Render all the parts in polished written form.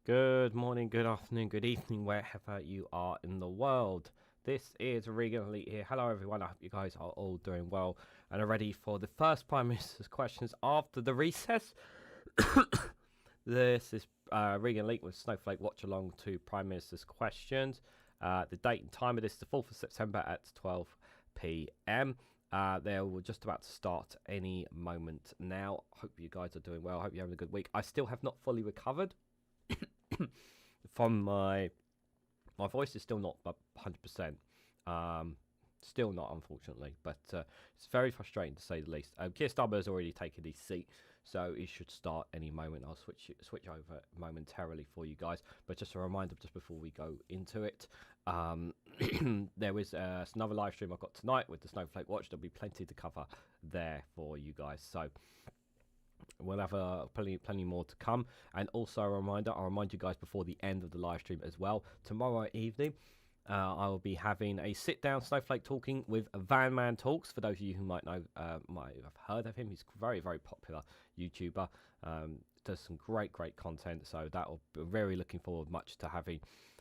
Good morning, good afternoon, good evening, wherever you are in the world. This is REGANELITE here. Hello everyone, I hope you guys are all doing well and are ready for the first Prime Minister's questions after the recess. This is REGANELITE with Snowflake watch along to Prime Minister's questions. The date and time of this is the 4th of September at 12 p.m. They're just about to start any moment now. Hope you guys are doing well. Hope you're having a good week. I still have not fully recovered from my voice is still not 100%. Still not, unfortunately, but it's very frustrating to say the least. Keir Starmer has already taken his seat, so he should start any moment. I'll switch over momentarily for you guys, but just a reminder just before we go into it, there is another live stream I've got tonight with the Snowflake Watch. There'll be plenty to cover there for you guys, so we'll have plenty more to come. And also a reminder, I'll remind you guys before the end of the live stream as well, tomorrow evening I will be having a sit-down Snowflake talking with Van Man Talks. For those of you who might know, might have heard of him, he's a very, very popular YouTuber. Does some great content, so that'll be very looking forward much to having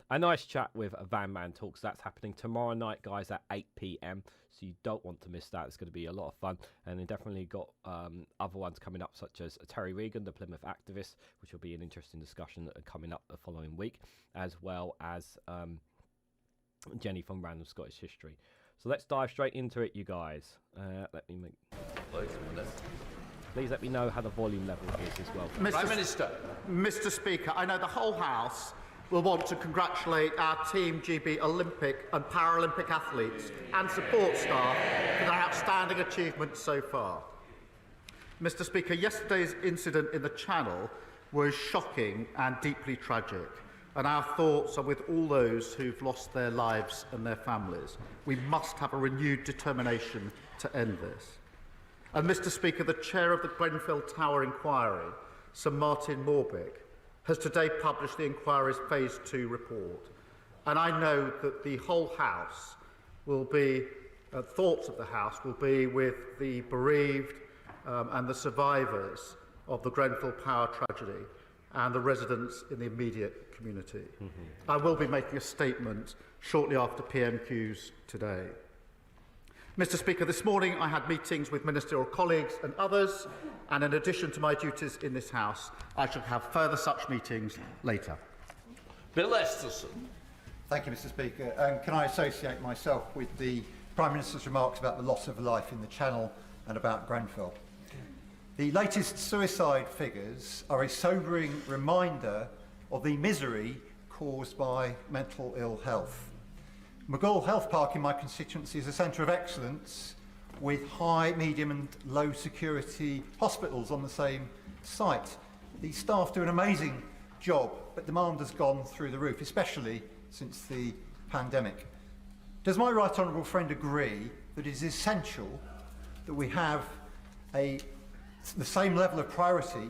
a nice chat with Van Man Talks. That's happening tomorrow night, guys, at 8 p.m. So you don't want to miss that. It's going to be a lot of fun. And then definitely got other ones coming up, such as Terry Regan, the Plymouth activist, which will be an interesting discussion coming up the following week, as well as Jenny from Random Scottish History. So let's dive straight into it, you guys. Let me make... Please let me know how the volume level is as well. Prime Minister. Mr. Speaker, I know the whole House will want to congratulate our Team GB Olympic and Paralympic athletes and support staff for their outstanding achievements so far. Mr. Speaker, yesterday's incident in the Channel was shocking and deeply tragic, and our thoughts are with all those who've lost their lives and their families. We must have a renewed determination to end this. And Mr. Speaker, the chair of the Grenfell Tower inquiry, Sir Martin Morbick, has today published the inquiry's Phase 2 report. And I know that the whole House will be, thoughts of the House will be with the bereaved and the survivors of the Grenfell Tower tragedy and the residents in the immediate community. I will be making a statement shortly after PMQs today. Mr. Speaker, this morning I had meetings with ministerial colleagues and others, and in addition to my duties in this House, I shall have further such meetings later. Bill Esterson. Thank you, Mr. Speaker. Can I associate myself with the Prime Minister's remarks about the loss of life in the Channel and about Grenfell? The latest suicide figures are a sobering reminder of the misery caused by mental ill health. McGall Health Park in my constituency is a centre of excellence with high, medium and low security hospitals on the same site. The staff do an amazing job, but demand has gone through the roof, especially since the pandemic. Does my right honourable friend agree that it is essential that we have the same level of priority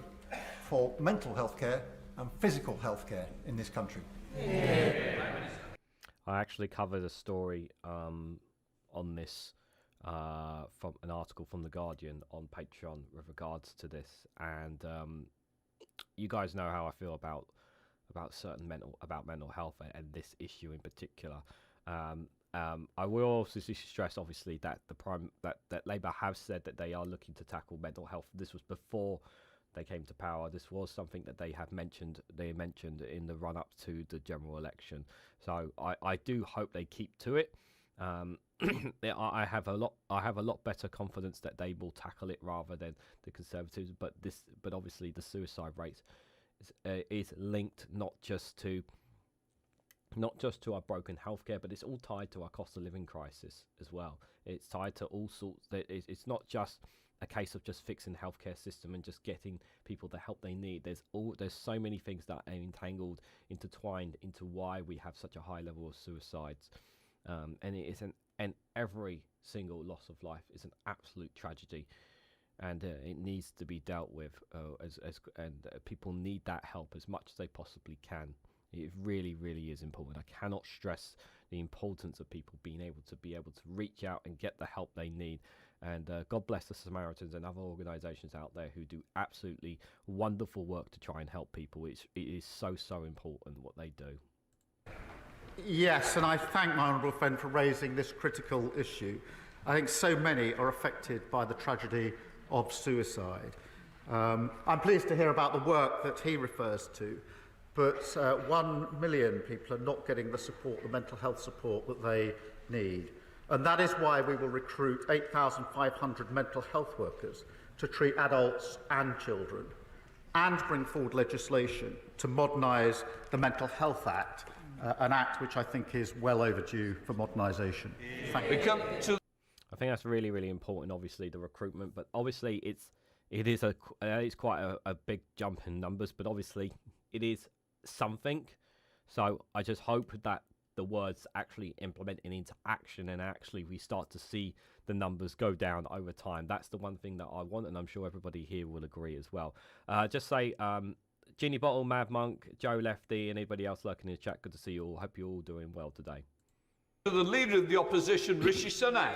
for mental health care and physical health care in this country? Yeah. I actually covered a story on this from an article from The Guardian on Patreon with regards to this, and you guys know how I feel about mental health and this issue in particular. I will also stress, obviously, that that Labour have said that they are looking to tackle mental health. This was before they came to power. This was something that they mentioned in the run-up to the general election. So I do hope they keep to it. I have a lot better confidence that they will tackle it rather than the Conservatives. But obviously the suicide rate is linked not just to our broken healthcare, but it's all tied to our cost of living crisis as well. It's tied to all sorts. It's not just a case of just fixing the healthcare system and just getting people the help they need. There's so many things that are entangled, intertwined into why we have such a high level of suicides, and it is and every single loss of life is an absolute tragedy, and it needs to be dealt with. People need that help as much as they possibly can. It really is important. I cannot stress the importance of people being able to reach out and get the help they need. And God bless the Samaritans and other organisations out there who do absolutely wonderful work to try and help people. It is so important what they do. Yes, and I thank my honourable friend for raising this critical issue. I think so many are affected by the tragedy of suicide. I'm pleased to hear about the work that he refers to, but 1 million people are not getting the support, the mental health support that they need. And that is why we will recruit 8,500 mental health workers to treat adults and children, and bring forward legislation to modernise the Mental Health Act, an act which I think is well overdue for modernisation. Thank you. I think that's really important, obviously, the recruitment, but obviously it's quite a big jump in numbers, but obviously it is something. So I just hope that the words actually implementing into action, and actually we start to see the numbers go down over time. That's the one thing that I want, and I'm sure everybody here will agree as well. Just say, Ginny Bottle, Mad Monk, Joe Lefty, and anybody else lurking in the chat, good to see you all. Hope you're all doing well today. To the Leader of the Opposition, Rishi Sunak.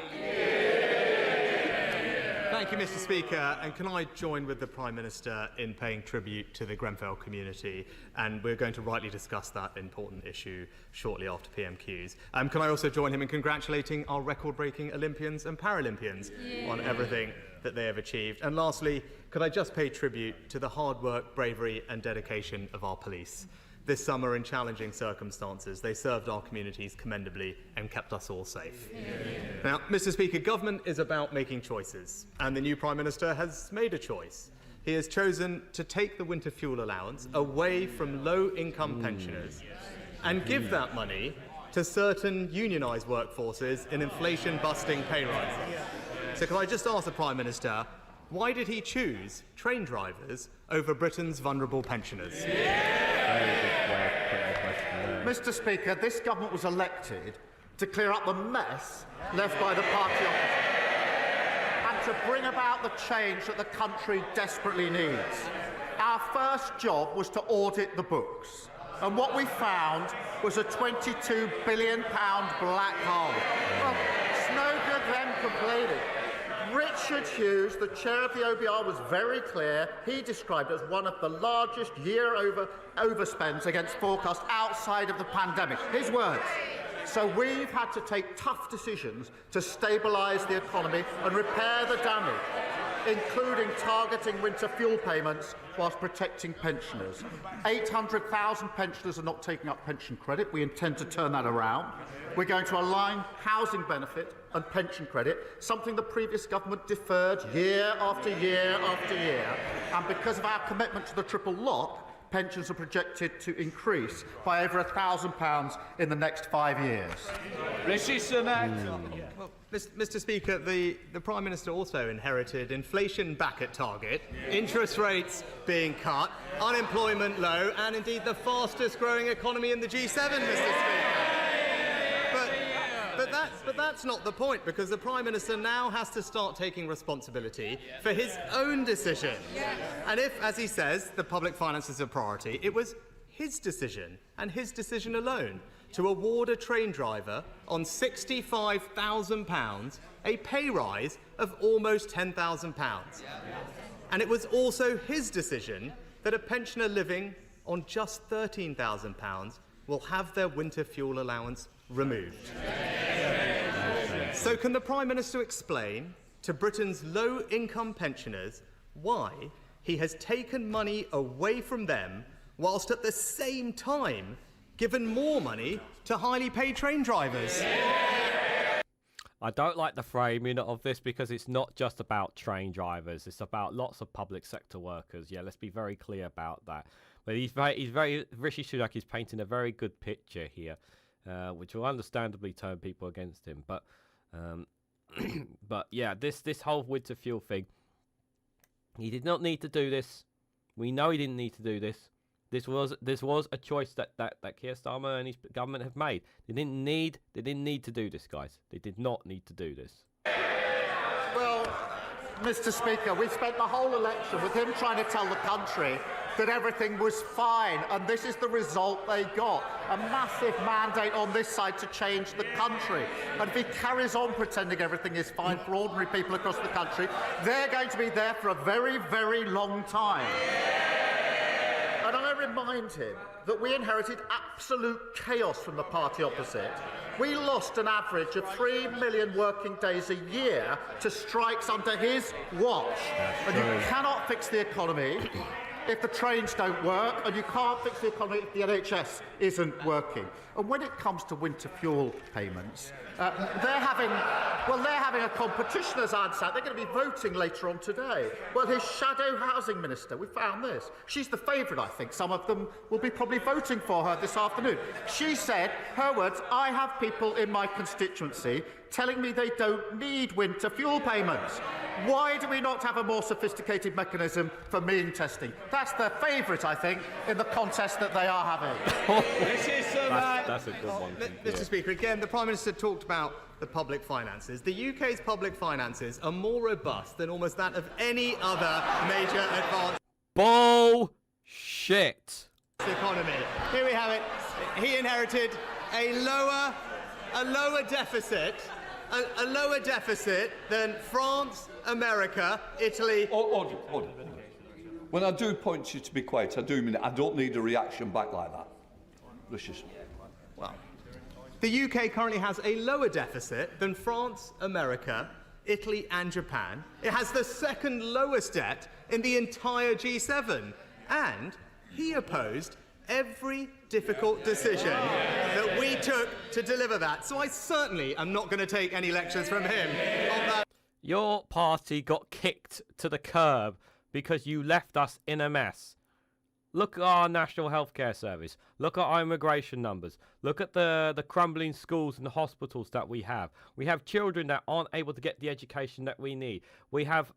Thank you, Mr. Speaker. And can I join with the Prime Minister in paying tribute to the Grenfell community? And we're going to rightly discuss that important issue shortly after PMQs. Can I also join him in congratulating our record-breaking Olympians and Paralympians on everything that they have achieved? And lastly, could I just pay tribute to the hard work, bravery and dedication of our police? This summer, in challenging circumstances, they served our communities commendably and kept us all safe. Now, Mr. Speaker, government is about making choices, and the new Prime Minister has made a choice. He has chosen to take the winter fuel allowance away from low-income pensioners and give that money to certain unionised workforces in inflation-busting pay rises. So can I just ask the Prime Minister, why did he choose train drivers over Britain's vulnerable pensioners? Mr. Speaker, this government was elected to clear up the mess left by the party opposition and to bring about the change that the country desperately needs. Our first job was to audit the books, and what we found was a £22 billion black hole. Well, it's no good them complaining. Richard Hughes, the chair of the OBR, was very clear. He described it as one of the largest overspends against forecast outside of the pandemic. His words. So we've had to take tough decisions to stabilise the economy and repair the damage, including targeting winter fuel payments whilst protecting pensioners. 800,000 pensioners are not taking up pension credit. We intend to turn that around. We're going to align housing benefit and pension credit, something the previous government deferred year after year after year. And because of our commitment to the triple lock, pensions are projected to increase by over £1,000 in the next 5 years. Rishi Sunak. Well, Mr. Speaker, the Prime Minister also inherited inflation back at target, interest rates being cut, unemployment low, and indeed the fastest growing economy in the G7, Mr. Speaker. But that's not the point, because the Prime Minister now has to start taking responsibility for his own decision. And if, as he says, the public finances are a priority, it was his decision, and his decision alone, to award a train driver on £65,000 a pay rise of almost £10,000. And it was also his decision that a pensioner living on just £13,000 will have their winter fuel allowance removed. So can the Prime Minister explain to Britain's low-income pensioners why he has taken money away from them whilst at the same time given more money to highly paid train drivers? I don't like the framing of this, because it's not just about train drivers. It's about lots of public sector workers. Yeah, let's be very clear about that. But Rishi Sunak is painting a very good picture here, which will understandably turn people against him. But yeah, this whole winter fuel thing, he did not need to do this. We know he didn't need to do this. This was a choice that Keir Starmer and his government have made. They didn't need to do this, guys. They did not need to do this. Well, Mr. Speaker, we spent the whole election with him trying to tell the country that everything was fine, and this is the result they got. A massive mandate on this side to change the country. And if he carries on pretending everything is fine for ordinary people across the country, they're going to be there for a very, very long time. And I remind him that we inherited absolute chaos from the party opposite. We lost an average of 3 million working days a year to strikes under his watch. And you cannot fix the economy if the trains don't work, and you can't fix the economy if the NHS isn't working. And when it comes to winter fuel payments, they're having a competition, as I understand. They're going to be voting later on today. Well, his shadow housing minister, we found this. She's the favourite, I think. Some of them will be probably voting for her this afternoon. She said, her words, "I have people in my constituency telling me they don't need winter fuel payments. Why do we not have a more sophisticated mechanism for mean testing?" That's their favourite, I think, in the contest that they are having. That's a good one. Mr. Speaker, again, the Prime Minister talked about the public finances. The UK's public finances are more robust than almost that of any other major advanced Bullshit. economy. Here we have it. He inherited a lower deficit than France, America, Italy. Hold it. When I do point you to be quiet, I do mean it. I don't need a reaction back like that. Lucius. Well, the UK currently has a lower deficit than France, America, Italy and Japan. It has the second lowest debt in the entire G7. And he opposed every difficult decision that we took to deliver that. So I certainly am not going to take any lectures from him on that. Your party got kicked to the curb because you left us in a mess. Look at our National Healthcare Service. Look at our immigration numbers. Look at the crumbling schools and the hospitals that we have. We have children that aren't able to get the education that we need. We have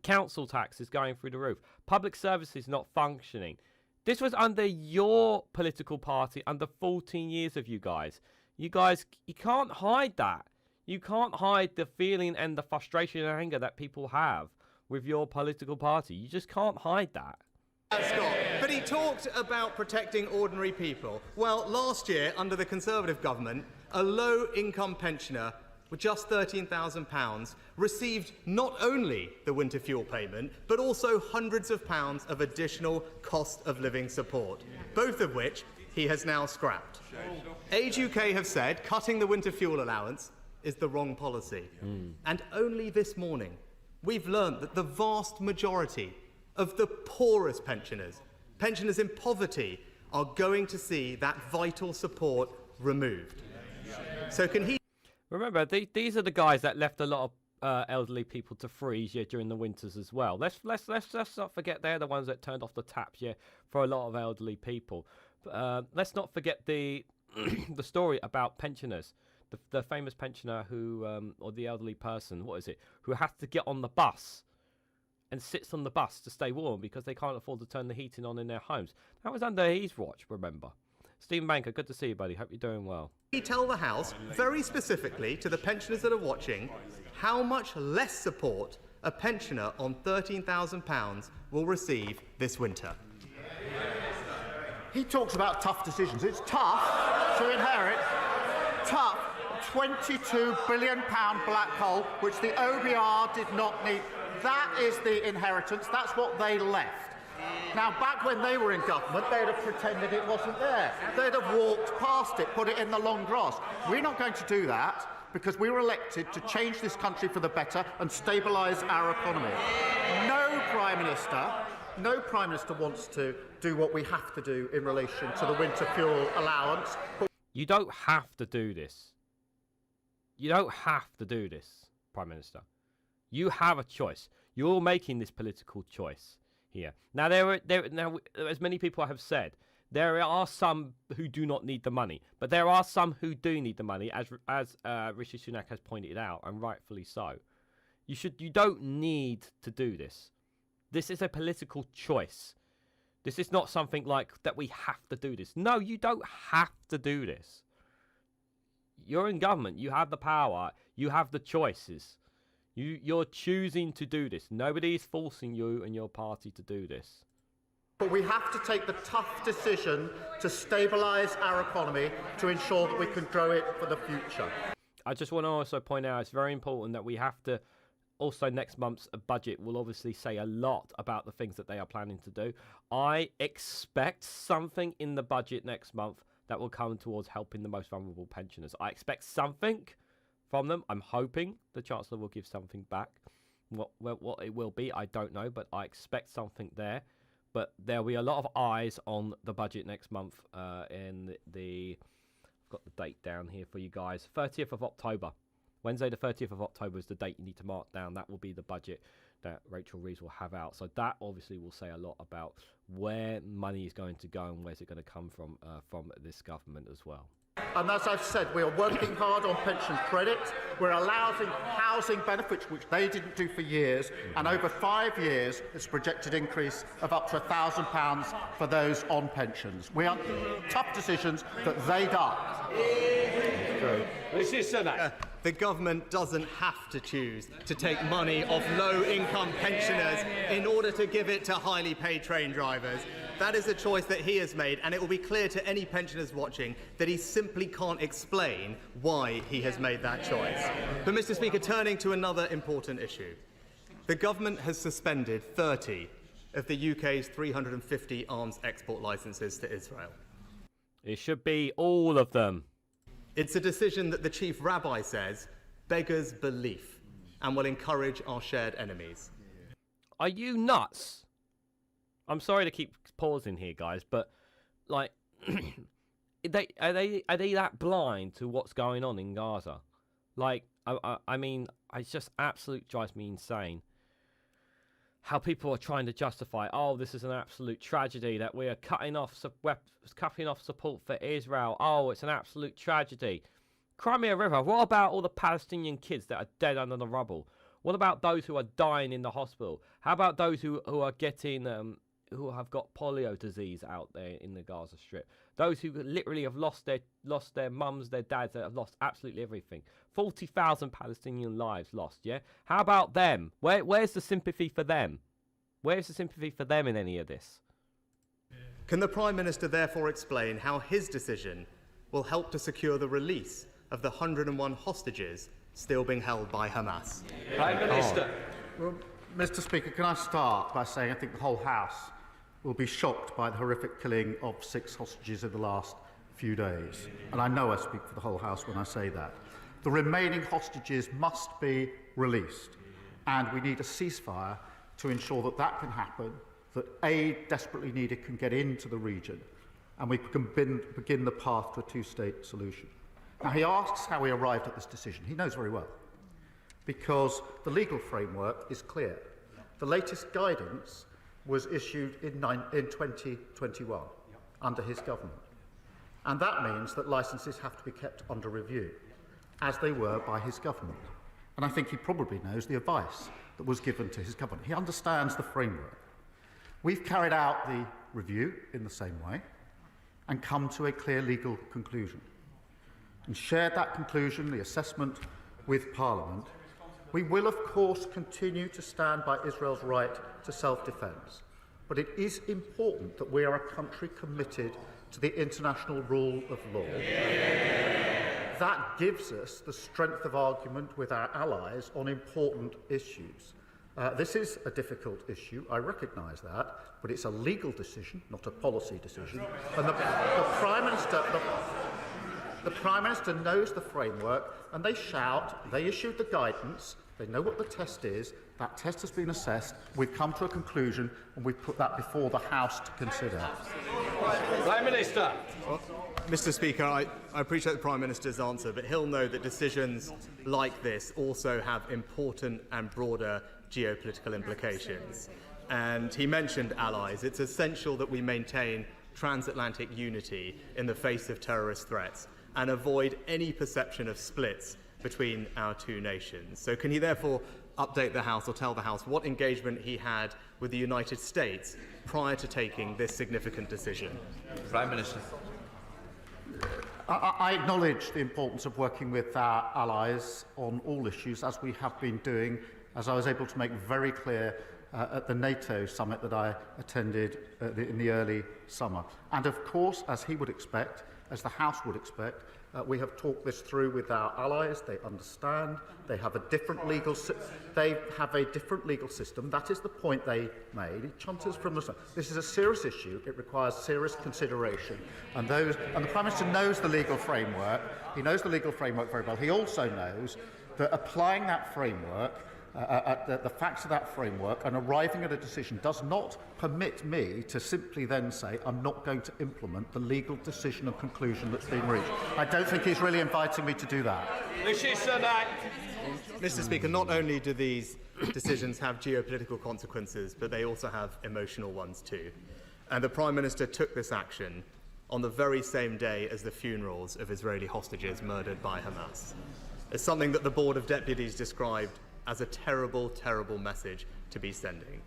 council taxes going through the roof. Public services not functioning. This was under your political party, under 14 years of you guys. You can't hide that. You can't hide the feeling and the frustration and anger that people have with your political party. You just can't hide that. Scott, but he talked about protecting ordinary people. Well, last year, under the Conservative government, a low-income pensioner with just £13,000 received not only the winter fuel payment, but also hundreds of pounds of additional cost of living support, both of which he has now scrapped. Age UK have said cutting the winter fuel allowance is the wrong policy. And only this morning, we've learned that the vast majority of the poorest pensioners in poverty, are going to see that vital support removed. So can he... Remember, these are the guys that left a lot of elderly people to freeze during the winters as well. Let's not forget they're the ones that turned off the taps for a lot of elderly people. Let's not forget the the story about pensioners. The famous pensioner who, or the elderly person, who has to get on the bus and sits on the bus to stay warm because they can't afford to turn the heating on in their homes. That was under his watch, remember. Stephen Banker, good to see you, buddy. Hope you're doing well. He tell the House, very specifically to the pensioners that are watching, how much less support a pensioner on £13,000 will receive this winter. He talks about tough decisions. It's tough to inherit tough £22 billion black hole, which the OBR did not need. That is the inheritance. That's what they left. Now, back when they were in government, they'd have pretended it wasn't there. They'd have walked past it, put it in the long grass. We're not going to do that because we were elected to change this country for the better and stabilise our economy. No Prime Minister wants to do what we have to do in relation to the winter fuel allowance. You don't have to do this. You don't have to do this, Prime Minister. You have a choice. You're making this political choice here. Now, now, as many people have said, there are some who do not need the money, but there are some who do need the money, as Rishi Sunak has pointed out, and rightfully so. You don't need to do this. This is a political choice. This is not something like that we have to do this. No, you don't have to do this. You're in government. You have the power. You have the choices. You're choosing to do this. Nobody is forcing you and your party to do this. But we have to take the tough decision to stabilise our economy to ensure that we can grow it for the future. I just want to also point out it's very important that we have to also next month's budget will obviously say a lot about the things that they are planning to do. I expect something in the budget next month that will come towards helping the most vulnerable pensioners. I expect something from them. I'm hoping the Chancellor will give something back. What it will be, I don't know, but I expect something there. But there will be a lot of eyes on the budget next month in the... I've got the date down here for you guys. 30th of October. Wednesday the 30th of October is the date you need to mark down. That will be the budget that Rachel Reeves will have out. So that obviously will say a lot about where money is going to go and where's it going to come from this government as well. And as I've said, we are working hard on pension credit. We're allowing housing benefits, which they didn't do for years. And over 5 years, it's a projected increase of up to £1,000 for those on pensions. We are tough decisions that they don't. The government doesn't have to choose to take money off low-income pensioners in order to give it to highly paid train drivers. That is a choice that he has made, and it will be clear to any pensioners watching that he simply can't explain why he has made that choice. But, Mr. Speaker, turning to another important issue. The government has suspended 30 of the UK's 350 arms export licences to Israel. It should be all of them. It's a decision that the chief rabbi says beggars belief and will encourage our shared enemies. Are you nuts? I'm sorry to keep pausing here, guys, but like, are they that blind to what's going on in Gaza? Like, I mean, it just absolutely drives me insane how people are trying to justify, oh, this is an absolute tragedy that we are cutting off support for Israel. Oh, it's an absolute tragedy. Crimea River, what about all the Palestinian kids that are dead under the rubble? What about those who are dying in the hospital? How about those who are getting, who have got polio disease out there in the Gaza Strip? Those who literally have lost their mums, their dads, that have lost absolutely everything. 40,000 Palestinian lives lost, yeah? How about them? Where's the sympathy for them? Where's the sympathy for them in any of this? Can the Prime Minister therefore explain how his decision will help to secure the release of the 101 hostages still being held by Hamas? Prime Minister. Well, Mr. Speaker, can I start by saying I think the whole House will be shocked by the horrific killing of 6 hostages in the last few days. And I know I speak for the whole House when I say that. The remaining hostages must be released, and we need a ceasefire to ensure that that can happen, that aid desperately needed can get into the region, and we can begin the path to a two-state solution. Now, he asks how we arrived at this decision. He knows very well, because the legal framework is clear. The latest guidance was issued in 2021 under his government. And that means that licences have to be kept under review, as they were by his government. And I think he probably knows the advice that was given to his government. He understands the framework. We've carried out the review in the same way and come to a clear legal conclusion. And shared that conclusion, the assessment, with Parliament. We will, of course, continue to stand by Israel's right to self-defence, but it is important that we are a country committed to the international rule of law. That gives us the strength of argument with our allies on important issues. This is a difficult issue, I recognise that, but it's a legal decision, not a policy decision. And the Prime Minister knows the framework, and they issued the guidance, they know what the test is, that test has been assessed, we've come to a conclusion, and we've put that before the House to consider. Prime Minister. Well, Mr. Speaker, I appreciate the Prime Minister's answer, but he'll know that decisions like this also have important and broader geopolitical implications. And he mentioned allies. It's essential that we maintain transatlantic unity in the face of terrorist threats and avoid any perception of splits between our two nations. So can he therefore update the House or tell the House what engagement he had with the United States prior to taking this significant decision? Prime Minister. I acknowledge the importance of working with our allies on all issues, as we have been doing, as I was able to make very clear at the NATO summit that I attended in the early summer. And of course, as he would expect, as the House would expect, we have talked this through with our allies. They understand. They have a different legal system. That is the point they made. It chunters from the start. This is a serious issue. It requires serious consideration. And the Prime Minister knows the legal framework. He knows the legal framework very well. He also knows that applying that framework, the facts of that framework, and arriving at a decision does not permit me to simply then say I'm not going to implement the legal decision and conclusion that's been reached. I don't think he's really inviting me to do that. Mr. Speaker, not only do these decisions have geopolitical consequences, but they also have emotional ones too. And the Prime Minister took this action on the very same day as the funerals of Israeli hostages murdered by Hamas. It's something that the Board of Deputies described as a terrible, terrible message to be sending.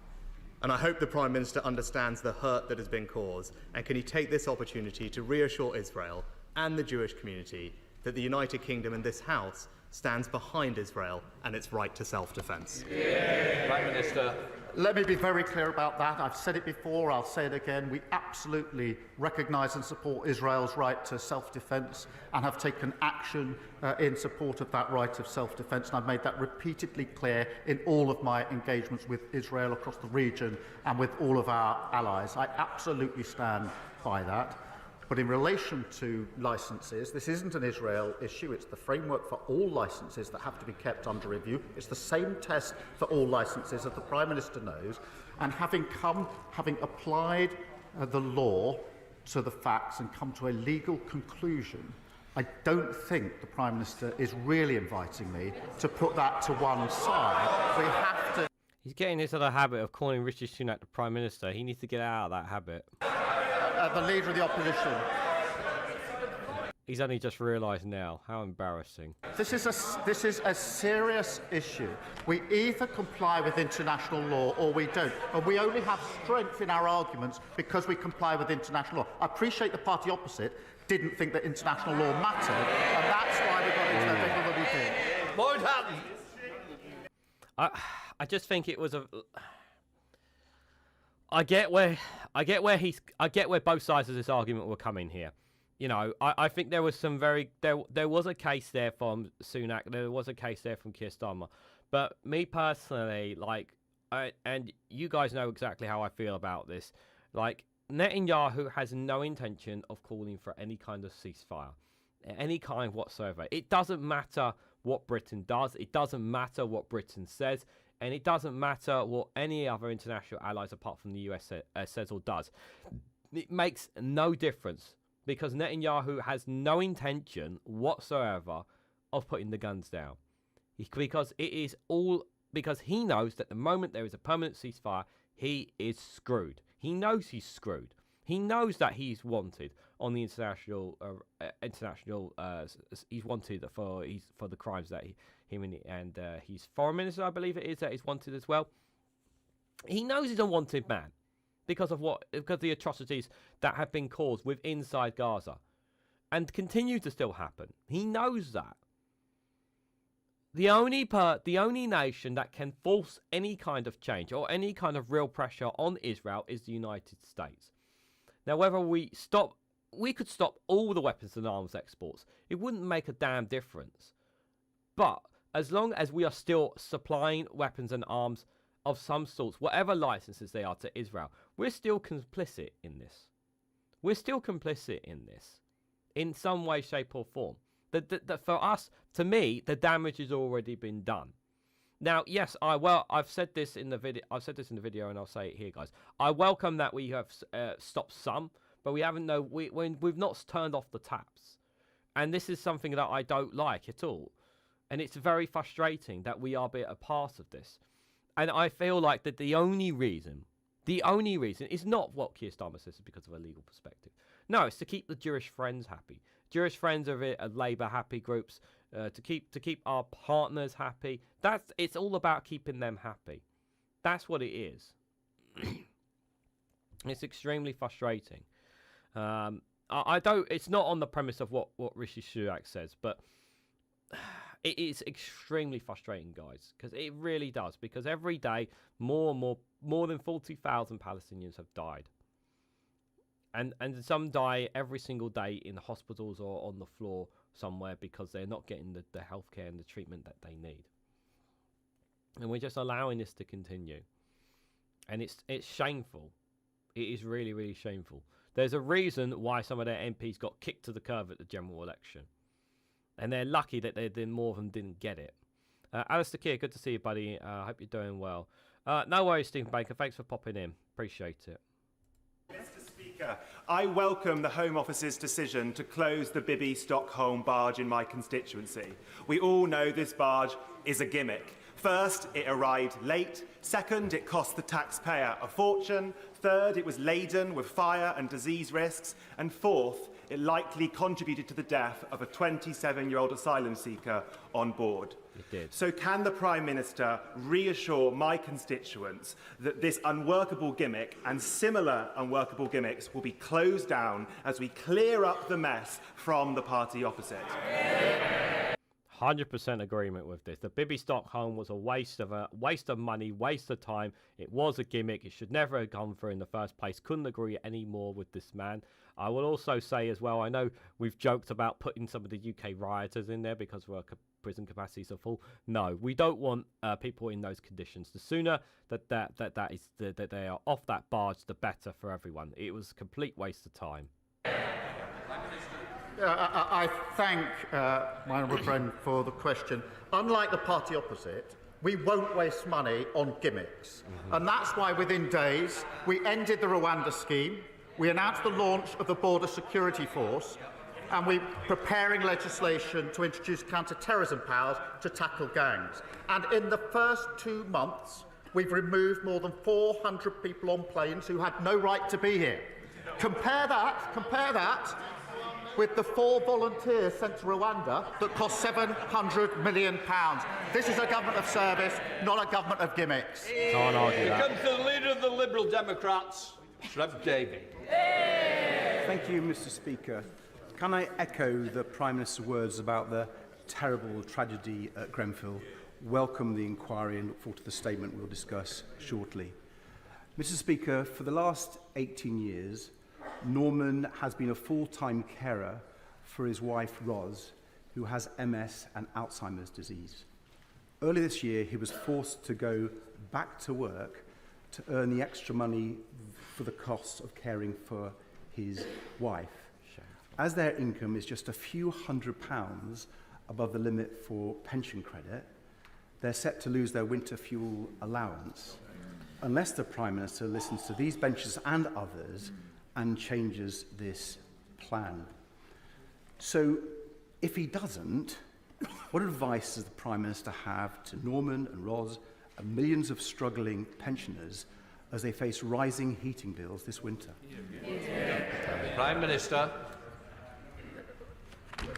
And I hope the Prime Minister understands the hurt that has been caused, and can he take this opportunity to reassure Israel and the Jewish community that the United Kingdom and this House stands behind Israel and its right to self-defence. Prime Minister. Let me be very clear about that. I've said it before, I'll say it again. We absolutely recognise and support Israel's right to self-defence and have taken action in support of that right of self-defence. And I've made that repeatedly clear in all of my engagements with Israel across the region and with all of our allies. I absolutely stand by that. But in relation to licences, this isn't an Israel issue. It's the framework for all licences that have to be kept under review. It's the same test for all licences, as the Prime Minister knows. And having applied the law to the facts and come to a legal conclusion, I don't think the Prime Minister is really inviting me to put that to one side. We have to... He's getting into the habit of calling Rishi Sunak the Prime Minister. He needs to get out of that habit. The Leader of the Opposition. He's only just realised now. How embarrassing. This is a serious issue. We either comply with international law or we don't. And we only have strength in our arguments because we comply with international law. I appreciate the party opposite didn't think that international law mattered, and that's why we got into the thing that we did. What happened? I just think it was a... I get where both sides of this argument were coming here. You know, I think there was some there was a case there from Sunak, there was a case there from Keir Starmer, but me personally, and you guys know exactly how I feel about this. Like, Netanyahu has no intention of calling for any kind of ceasefire, any kind whatsoever. It doesn't matter what Britain does. It doesn't matter what Britain says. And it doesn't matter what any other international allies apart from the US says or does. It makes no difference because Netanyahu has no intention whatsoever of putting the guns down. Because he knows that the moment there is a permanent ceasefire, he is screwed. He knows he's screwed. He knows that he's wanted on the international. He's wanted for the crimes that him and his foreign minister, I believe it is, that is wanted as well. He knows he's a wanted man because of the atrocities that have been caused inside Gaza, and continue to still happen. He knows that. The only nation that can force any kind of change or any kind of real pressure on Israel is the United States. Now, whether we could stop all the weapons and arms exports. It wouldn't make a damn difference. But as long as we are still supplying weapons and arms of some sorts, whatever licenses they are to Israel, we're still complicit in this. We're still complicit in this, in some way, shape, or form. For us, to me, the damage has already been done. Now, yes, I've said this in the video. I've said this in the video, and I'll say it here, guys. I welcome that we have stopped some, but we haven't. We've not turned off the taps, and this is something that I don't like at all. And it's very frustrating that we are a part of this. And I feel like that the only reason is not what Keir Starmer says is because of a legal perspective. No, it's to keep the Jewish Friends happy. Jewish Friends are Labour happy groups, to keep our partners happy. It's all about keeping them happy. That's what it is. It's extremely frustrating. It's not on the premise of what Rishi Sunak says, but It is extremely frustrating, guys, because it really does. Because every day, more than 40,000 Palestinians have died, and some die every single day in the hospitals or on the floor somewhere because they're not getting the healthcare and the treatment that they need. And we're just allowing this to continue, and it's shameful. It is really, really shameful. There's a reason why some of their MPs got kicked to the curb at the general election. And they're lucky that more of them didn't get it. Alistair Keir, good to see you, buddy. I hope you're doing well. No worries, Stephen Baker. Thanks for popping in. Appreciate it. Mr. Speaker, I welcome the Home Office's decision to close the Bibby Stockholm barge in my constituency. We all know this barge is a gimmick. First, it arrived late. Second, it cost the taxpayer a fortune. Third, it was laden with fire and disease risks. And fourth, it likely contributed to the death of a 27-year-old asylum seeker on board. It did. So can the Prime Minister reassure my constituents that this unworkable gimmick and similar unworkable gimmicks will be closed down as we clear up the mess from the party opposite? 100% agreement with this. The Bibby Stockholm was a waste of money, waste of time. It was a gimmick. It should never have gone through in the first place. Couldn't agree any more with this man. I will also say as well, I know we've joked about putting some of the UK rioters in there because prison capacities are full. No, we don't want people in those conditions. The sooner that they are off that barge, the better for everyone. It was a complete waste of time. I thank my honourable friend for the question. Unlike the party opposite, we won't waste money on gimmicks. And that's why within days we ended the Rwanda scheme, we announced the launch of the Border Security Force, and we're preparing legislation to introduce counter-terrorism powers to tackle gangs. And in the first 2 months, we've removed more than 400 people on planes who had no right to be here. Compare that with the 4 volunteers sent to Rwanda that cost £700 million. This is a government of service, not a government of gimmicks. Can't argue Here that. comes the leader of the Liberal Democrats, Trev Davey. Thank you, Mr. Speaker. Can I echo the Prime Minister's words about the terrible tragedy at Grenfell, welcome the inquiry and look forward to the statement we'll discuss shortly. Mr. Speaker, for the last 18 years, Norman has been a full-time carer for his wife, Ros, who has MS and Alzheimer's disease. Early this year, he was forced to go back to work to earn the extra money for the cost of caring for his wife. As their income is just a few £100s above the limit for pension credit, they're set to lose their winter fuel allowance unless the Prime Minister listens to these benches and others and changes this plan. So, if he doesn't, what advice does the Prime Minister have to Norman and Ros and millions of struggling pensioners as they face rising heating bills this winter? Prime Minister.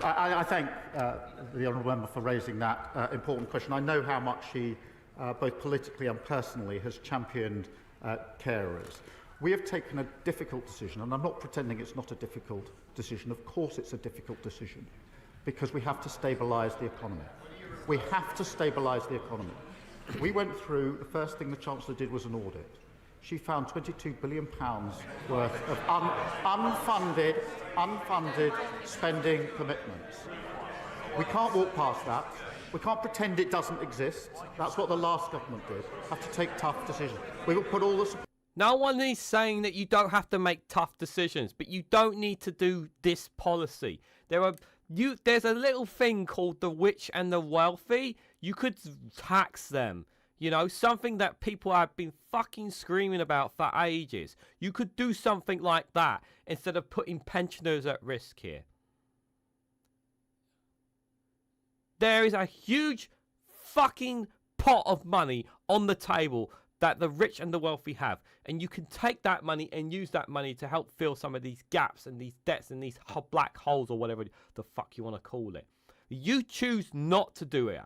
I thank the honourable member for raising that important question. I know how much he, both politically and personally, has championed carers. We have taken a difficult decision, and I'm not pretending it's not a difficult decision. Of course it's a difficult decision, because we have to stabilise the economy. We have to stabilise the economy. We went through, the first thing the Chancellor did was an audit. She found £22 billion worth of unfunded spending commitments. We can't walk past that. We can't pretend it doesn't exist. That's what the last government did. Have to take tough decisions. We will put all the... No one is saying that you don't have to make tough decisions, but you don't need to do this policy. There's a little thing called the rich and the wealthy. You could tax them. You know, something that people have been fucking screaming about for ages. You could do something like that instead of putting pensioners at risk here. There is a huge fucking pot of money on the table that the rich and the wealthy have. And you can take that money and use that money to help fill some of these gaps and these debts and these black holes or whatever the fuck you want to call it. You choose not to do it.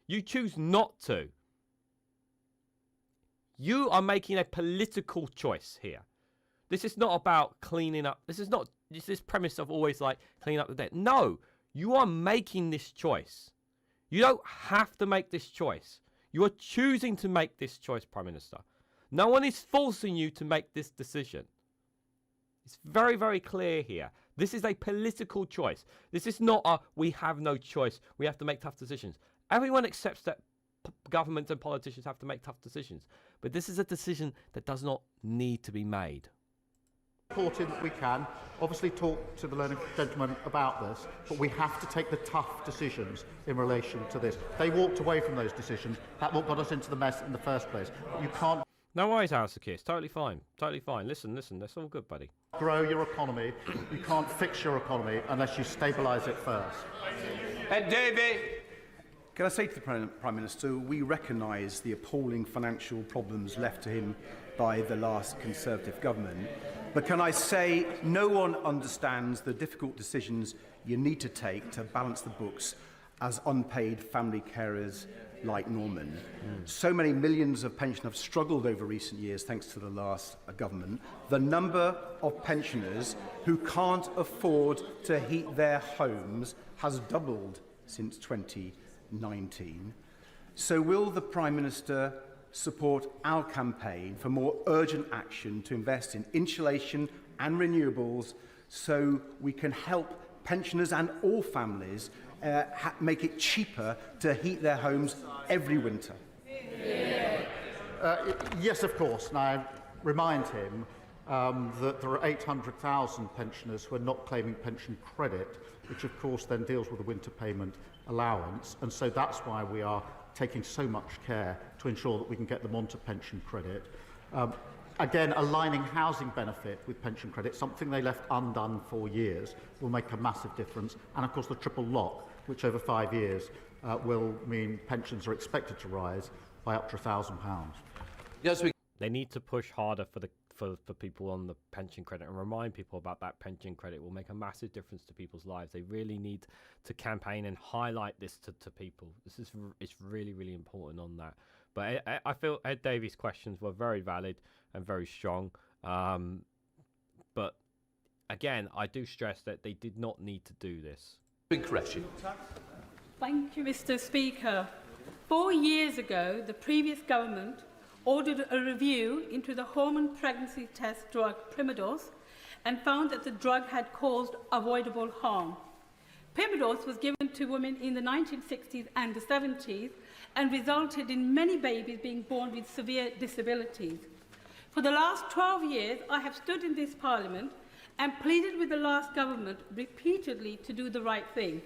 You choose not to. You are making a political choice here. This is not about cleaning up. This is not this premise of always like cleaning up the debt. No, you are making this choice. You don't have to make this choice. You are choosing to make this choice, Prime Minister. No one is forcing you to make this decision. It's very, very clear here. This is a political choice. This is not a we have no choice. We have to make tough decisions. Everyone accepts that governments and politicians have to make tough decisions. But this is a decision that does not need to be made. Important that we can obviously talk to the learned gentleman about this, but we have to take the tough decisions in relation to this. They walked away from those decisions. That what got us into the mess in the first place. You can't. No worries, Alistair Keir. It's totally fine. Totally fine. Listen. That's all good, buddy. Grow your economy. You can't fix your economy unless you stabilise it first. Ed Davey. Can I say to the Prime Minister, we recognise the appalling financial problems left to him by the last Conservative government. But can I say, no one understands the difficult decisions you need to take to balance the books as unpaid family carers like Norman. So many millions of pensioners have struggled over recent years thanks to the last government. The number of pensioners who can't afford to heat their homes has doubled since 2019. So will the Prime Minister support our campaign for more urgent action to invest in insulation and renewables so we can help pensioners and all families make it cheaper to heat their homes every winter? Yes, of course. And I remind him that there are 800,000 pensioners who are not claiming pension credit, which of course then deals with the winter payment allowance. And so that's why we are taking so much care to ensure that we can get them onto pension credit. Again, aligning housing benefit with pension credit, something they left undone for years, will make a massive difference. And of course the triple lock, which over 5 years will mean pensions are expected to rise by up to £1,000. Yes, They need to push harder for people on the pension credit and remind people about that pension credit. It will make a massive difference to people's lives. They really need to campaign and highlight this to people. It's really, really important on that. But I feel Ed Davies' questions were very valid and very strong. But again, I do stress that they did not need to do this. Thank you, Mr. Speaker. 4 years ago, the previous government ordered a review into the hormone pregnancy test drug Primidose and found that the drug had caused avoidable harm. Primidose was given to women in the 1960s and the 70s and resulted in many babies being born with severe disabilities. For the last 12 years, I have stood in this Parliament and pleaded with the last government repeatedly to do the right thing.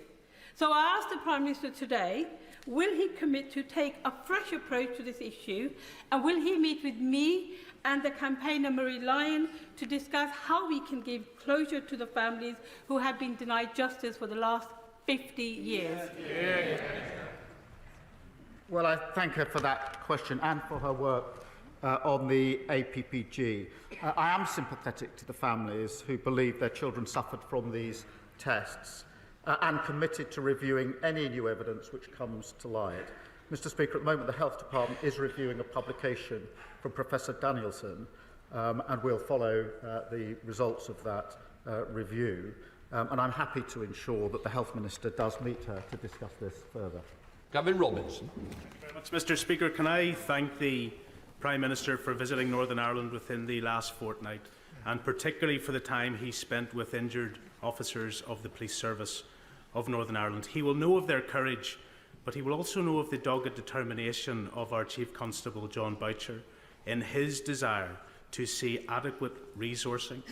So I ask the Prime Minister today, will he commit to take a fresh approach to this issue, and will he meet with me and the campaigner Marie Lyon to discuss how we can give closure to the families who have been denied justice for the last 50 years? Well, I thank her for that question and for her work on the APPG. I am sympathetic to the families who believe their children suffered from these tests and committed to reviewing any new evidence which comes to light. Mr. Speaker, at the moment the Health Department is reviewing a publication from Professor Danielson and we'll follow the results of that review. And I'm happy to ensure that the Health Minister does meet her to discuss this further. Gavin Robinson. Thank you very much, Mr. Speaker. Can I thank the Prime Minister for visiting Northern Ireland within the last fortnight, and particularly for the time he spent with injured officers of the police service of Northern Ireland. He will know of their courage, but he will also know of the dogged determination of our Chief Constable John Boucher in his desire to see adequate resourcing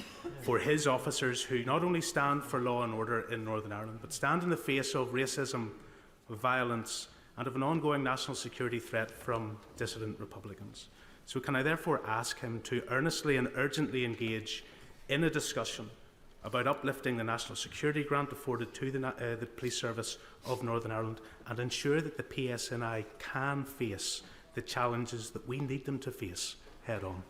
for his officers who not only stand for law and order in Northern Ireland, but stand in the face of racism, of violence and of an ongoing national security threat from dissident Republicans. So can I therefore ask him to earnestly and urgently engage in a discussion about uplifting the national security grant afforded to the Police Service of Northern Ireland and ensure that the PSNI can face the challenges that we need them to face head on?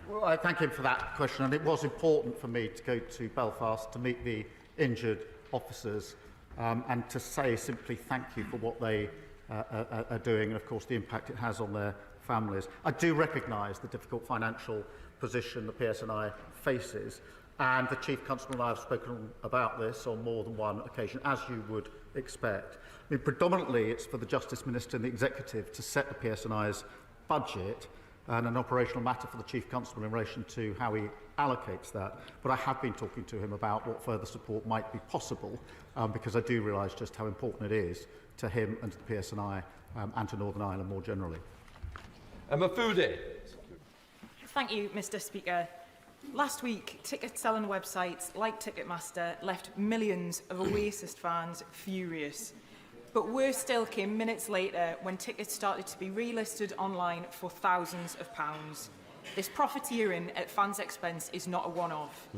Well, I thank him for that question, and it was important for me to go to Belfast to meet the injured officers and to say simply thank you for what they are doing and, of course, the impact it has on their families. I do recognise the difficult financial position the PSNI faces, and the Chief Constable and I have spoken about this on more than one occasion, as you would expect. I mean, predominantly it's for the Justice Minister and the Executive to set the PSNI's budget, and an operational matter for the Chief Constable in relation to how he allocates that. But I have been talking to him about what further support might be possible, because I do realise just how important it is to him and to the PSNI and to Northern Ireland more generally. Emma Foodie. Thank you, Mr. Speaker. Last week, ticket-selling websites like Ticketmaster left millions of Oasis fans furious. But worse still came minutes later when tickets started to be relisted online for thousands of pounds. This profiteering at fans' expense is not a one-off.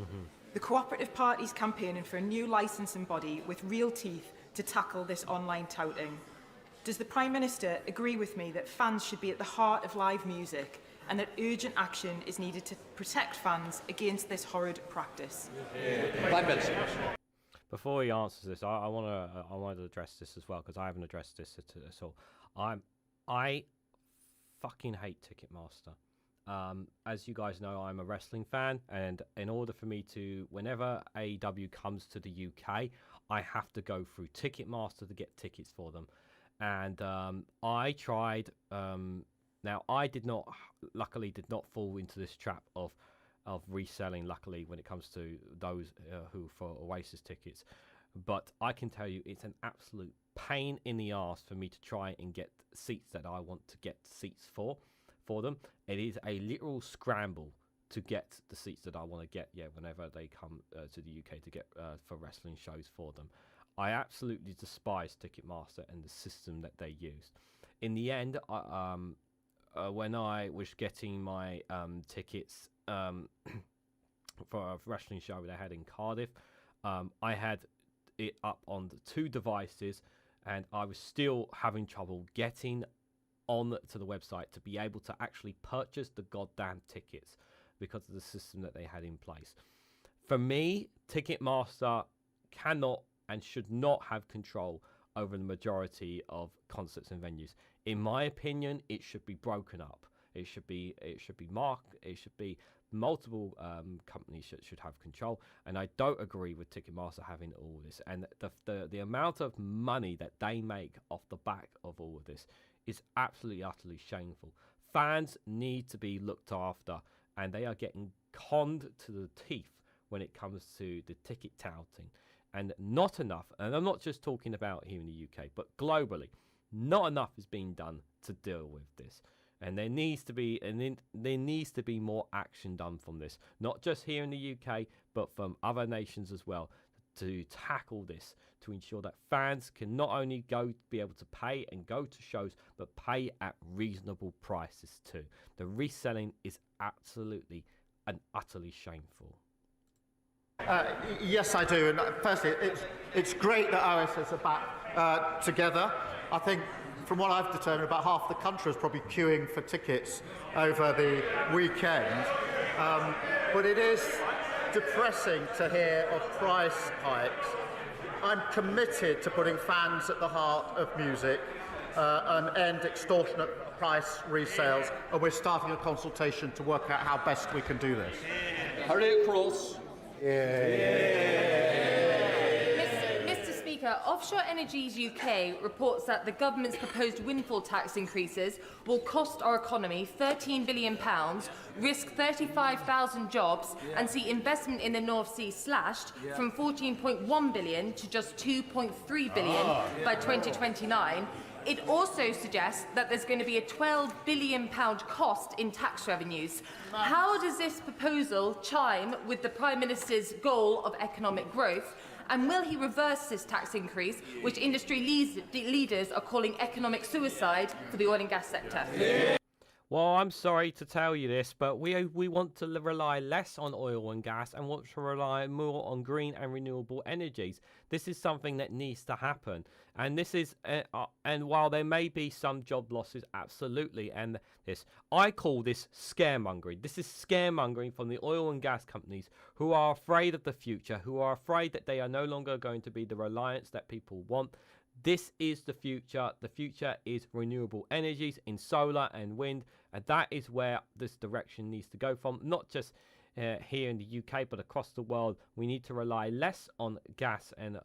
The cooperative party's campaigning for a new licensing body with real teeth to tackle this online touting. Does the Prime Minister agree with me that fans should be at the heart of live music and that urgent action is needed to protect fans against this horrid practice? Prime Minister. Before he answers this, I want to address this as well, because I haven't addressed this at all. I fucking hate Ticketmaster. As you guys know, I'm a wrestling fan, and in order for me to, whenever AEW comes to the UK, I have to go through Ticketmaster to get tickets for them. And I tried. Now, I luckily did not fall into this trap of reselling, luckily, when it comes to those who for Oasis tickets. But I can tell you it's an absolute pain in the arse for me to try and get seats that I want to get seats for them. It is a literal scramble to get the seats that I want to get, whenever they come to the UK to get for wrestling shows for them. I absolutely despise Ticketmaster and the system that they use. In the end, when I was getting my tickets for a wrestling show they had in Cardiff, I had it up on the 2 devices, and I was still having trouble getting on to the website to be able to actually purchase the goddamn tickets because of the system that they had in place. For me, Ticketmaster cannot and should not have control over the majority of concerts and venues. In my opinion, it should be broken up. It should be multiple companies should have control, and I don't agree with Ticketmaster having all this. And the amount of money that they make off the back of all of this is absolutely utterly shameful. Fans need to be looked after, and they are getting conned to the teeth when it comes to the ticket touting. And not enough, and I'm not just talking about here in the UK, but globally, not enough is being done to deal with this. And there needs to be more action done from this, not just here in the UK, but from other nations as well, to tackle this, to ensure that fans can not only be able to pay and go to shows, but pay at reasonable prices too. The reselling is absolutely and utterly shameful. Yes, I do. And firstly, it's great that Oasis are back together. I think, from what I've determined, about half the country is probably queuing for tickets over the weekend. But it is depressing to hear of price hikes. I'm committed to putting fans at the heart of music and end extortionate price resales, and we're starting a consultation to work out how best we can do this. Harriet Cross. Mr. Speaker, Offshore Energies UK reports that the government's proposed windfall tax increases will cost our economy £13 billion, risk 35,000 jobs, and see investment in the North Sea slashed from £14.1 billion to just £2.3 billion by 2029. It also suggests that there's going to be a £12 billion cost in tax revenues. How does this proposal chime with the Prime Minister's goal of economic growth? And will he reverse this tax increase, which industry leaders are calling economic suicide for the oil and gas sector? Well, I'm sorry to tell you this, but we want to rely less on oil and gas and want to rely more on green and renewable energies. This is something that needs to happen. And this is, and while there may be some job losses, absolutely, and this, I call this scaremongering. This is scaremongering from the oil and gas companies who are afraid of the future, who are afraid that they are no longer going to be the reliance that people want. This is the future. The future is renewable energies in solar and wind, and that is where this direction needs to go from, not just here in the UK, but across the world. We need to rely less on gas and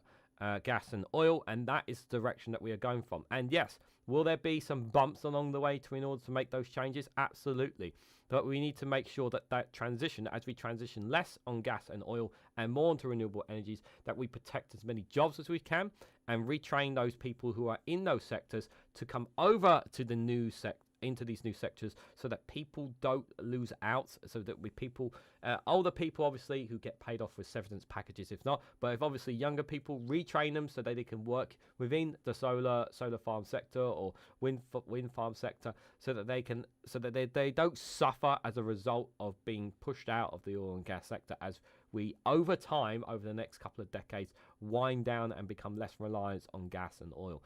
gas and oil, and that is the direction that we are going from. And yes, will there be some bumps along the way in order to make those changes? Absolutely. But we need to make sure that that transition, as we transition less on gas and oil and more onto renewable energies, that we protect as many jobs as we can and retrain those people who are in those sectors to come over to the new into these new sectors, so that people don't lose out, so that we people, older people obviously who get paid off with severance packages if not, but if obviously younger people, retrain them so that they can work within the solar farm sector or wind farm sector, so that they don't suffer as a result of being pushed out of the oil and gas sector, as we over time, over the next couple of decades, wind down and become less reliant on gas and oil.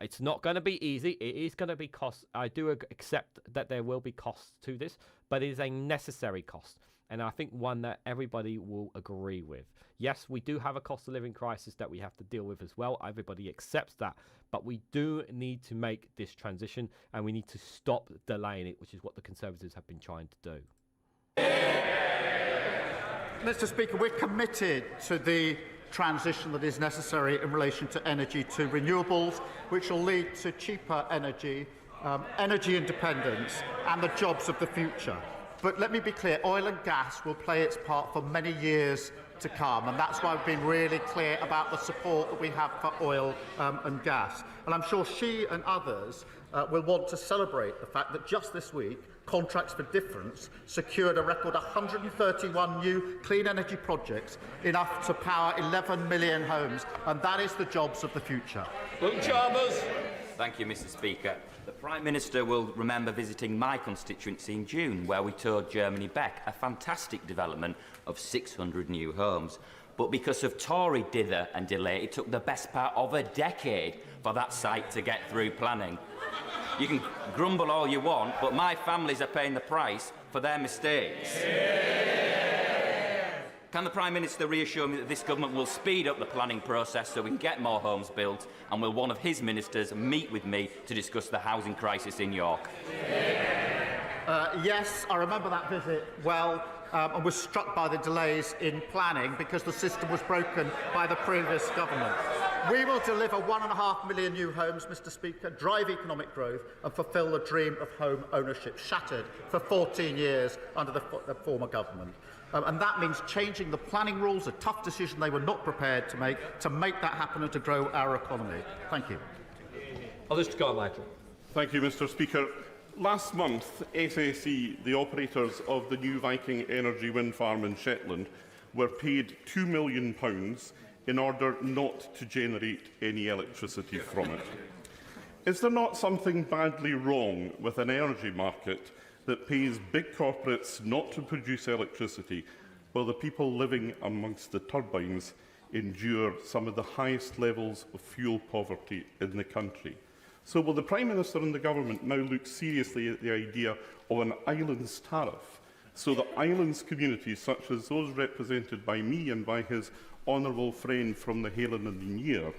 It's not going to be easy. It is going to be cost. I do accept that there will be costs to this, but it is a necessary cost, and I think one that everybody will agree with. Yes, we do have a cost of living crisis that we have to deal with as well. Everybody accepts that, but we do need to make this transition, and we need to stop delaying it, which is what the Conservatives have been trying to do. Mr. Speaker, we're committed to the transition that is necessary in relation to energy to renewables, which will lead to cheaper energy, energy independence and the jobs of the future. But let me be clear, oil and gas will play its part for many years to come, and that's why I've been really clear about the support that we have for oil and gas. And I'm sure she and others will want to celebrate the fact that just this week, Contracts for Difference secured a record 131 new clean energy projects, enough to power 11 million homes, and that is the jobs of the future. Chalmers. Thank you, Mr. Speaker. The Prime Minister will remember visiting my constituency in June, where we toured Germany Beck, a fantastic development of 600 new homes. But because of Tory dither and delay, it took the best part of a decade for that site to get through planning. You can grumble all you want, but my families are paying the price for their mistakes. Can the Prime Minister reassure me that this government will speed up the planning process so we can get more homes built, and will one of his ministers meet with me to discuss the housing crisis in York? Yes, I remember that visit well, and was struck by the delays in planning because the system was broken by the previous government. We will deliver 1.5 million new homes, Mr. Speaker, drive economic growth and fulfil the dream of home ownership, shattered for 14 years under the former government. And that means changing the planning rules, a tough decision they were not prepared to make that happen and to grow our economy. Thank you. Mr. Carmichael. Thank you, Mr. Speaker. Last month, SSE, the operators of the new Viking Energy wind farm in Shetland, were paid £2 million in order not to generate any electricity from it. Is there not something badly wrong with an energy market that pays big corporates not to produce electricity, while the people living amongst the turbines endure some of the highest levels of fuel poverty in the country? So will the Prime Minister and the Government now look seriously at the idea of an islands tariff, so that islands communities such as those represented by me and by his honourable friend from the Helen and the Near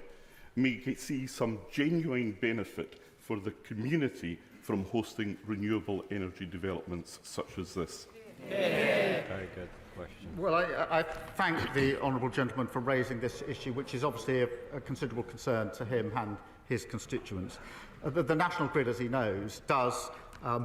may see some genuine benefit for the community from hosting renewable energy developments such as this? Very good question. Well, I thank the honourable gentleman for raising this issue, which is obviously a considerable concern to him and his constituents. The National Grid, as he knows, does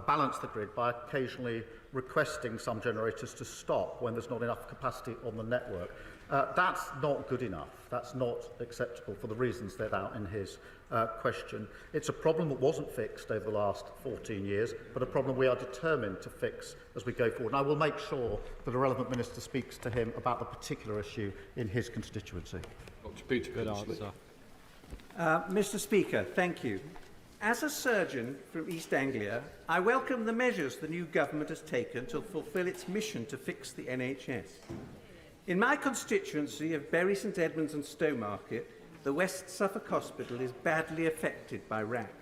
balance the grid by occasionally requesting some generators to stop when there's not enough capacity on the network. That's not good enough. That's not acceptable for the reasons set out in his question. It's a problem that wasn't fixed over the last 14 years, but a problem we are determined to fix as we go forward. And I will make sure that a relevant minister speaks to him about the particular issue in his constituency. Good answer. Mr. Speaker, thank you. As a surgeon from East Anglia, I welcome the measures the new government has taken to fulfil its mission to fix the NHS. In my constituency of Bury St Edmunds and Stowmarket, the West Suffolk Hospital is badly affected by RAC,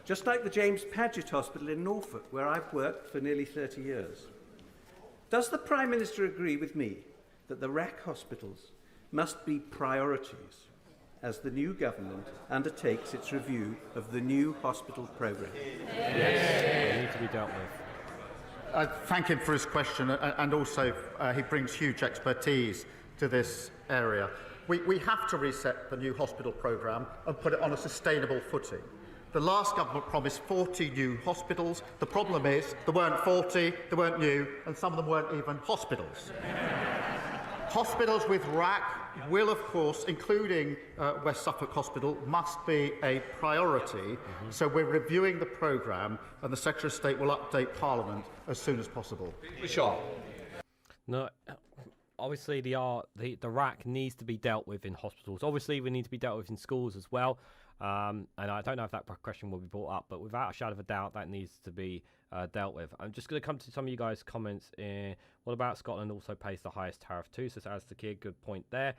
just like the James Paget Hospital in Norfolk, where I've worked for nearly 30 years. Does the Prime Minister agree with me that the RAC hospitals must be priorities as the new government undertakes its review of the new hospital programme? Yes, they need to be dealt with. I thank him for his question, and also he brings huge expertise to this area. We have to reset the new hospital programme and put it on a sustainable footing. The last government promised 40 new hospitals. The problem is there weren't 40, they weren't new, and some of them weren't even hospitals. Hospitals with RAC will, of course, including West Suffolk Hospital, must be a priority. So we're reviewing the programme, and the Secretary of State will update Parliament as soon as possible. Sure. No, obviously the RAC needs to be dealt with in hospitals. Obviously, we need to be dealt with in schools as well. And I don't know if that question will be brought up, but without a shadow of a doubt, that needs to be dealt with. I'm just going to come to some of you guys' comments. What about Scotland also pays the highest tariff too? So as the kid, good point there.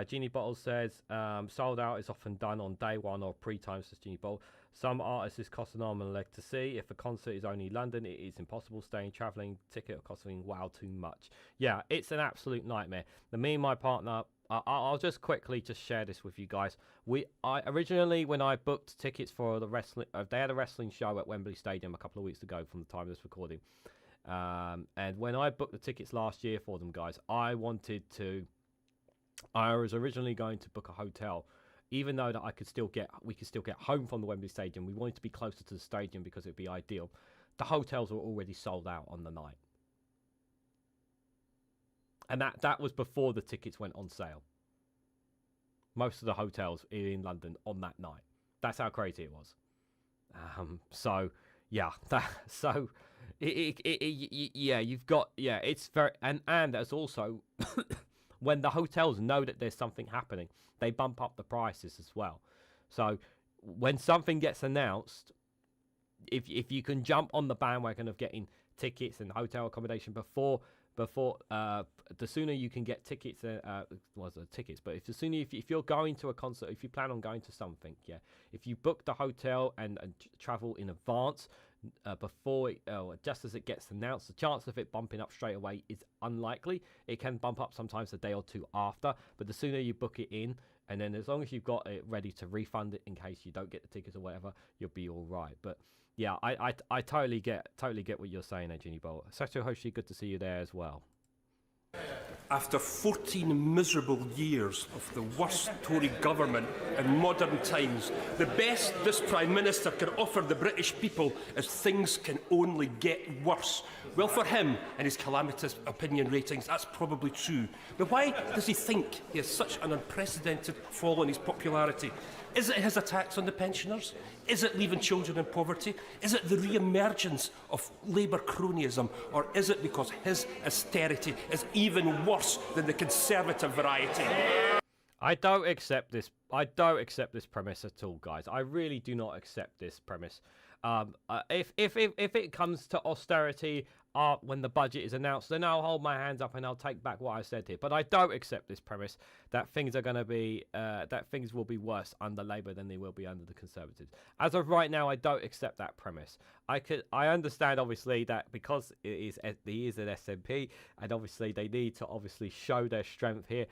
Jeannie Bottles says, sold out is often done on day one or pre-time, says Jeannie Bottle. Some artists is cost an arm and a leg to see. If a concert is only London, it is impossible. Staying, travelling, ticket costing wow too much. Yeah, it's an absolute nightmare. Me and my partner, I'll just quickly share this with you guys. I originally, when I booked tickets for the wrestling, they had a wrestling show at Wembley Stadium a couple of weeks ago from the time of this recording. And when I booked the tickets last year for them, guys, I was originally going to book a hotel, even though that we could still get home from the Wembley Stadium. We wanted to be closer to the stadium because it'd be ideal. The hotels were already sold out on the night. And that was before the tickets went on sale. Most of the hotels in London on that night. That's how crazy it was. So yeah, you've got, it's very, and there's also when the hotels know that there's something happening, they bump up the prices as well. So when something gets announced, if you can jump on the bandwagon of getting tickets and hotel accommodation before the sooner you can get tickets, but if you're going to a concert, if you plan on going to something, if you book the hotel and travel in advance before just as it gets announced, the chance of it bumping up straight away is unlikely. It can bump up sometimes a day or two after, but the sooner you book it in, and then as long as you've got it ready to refund it in case you don't get the tickets or whatever, you'll be all right. But yeah, I totally get what you're saying there, Ginny Bolt. Secretary Hoshi, good to see you there as well. After 14 miserable years of the worst Tory government in modern times, the best this Prime Minister can offer the British people is things can only get worse. Well, for him and his calamitous opinion ratings, that's probably true. But why does he think he has such an unprecedented fall in his popularity? Is it his attacks on the pensioners? Is it leaving children in poverty? Is it the re-emergence of Labour cronyism? Or is it because his austerity is even worse than the Conservative variety? I don't accept this premise at all, guys. I really do not accept this premise. If it comes to austerity when the budget is announced, then I'll hold my hands up and I'll take back what I said here. But I don't accept this premise that things are going to be that things will be worse under Labour than they will be under the Conservatives. As of right now, I don't accept that premise. I understand obviously that because he is an SNP and obviously they need to obviously show their strength here.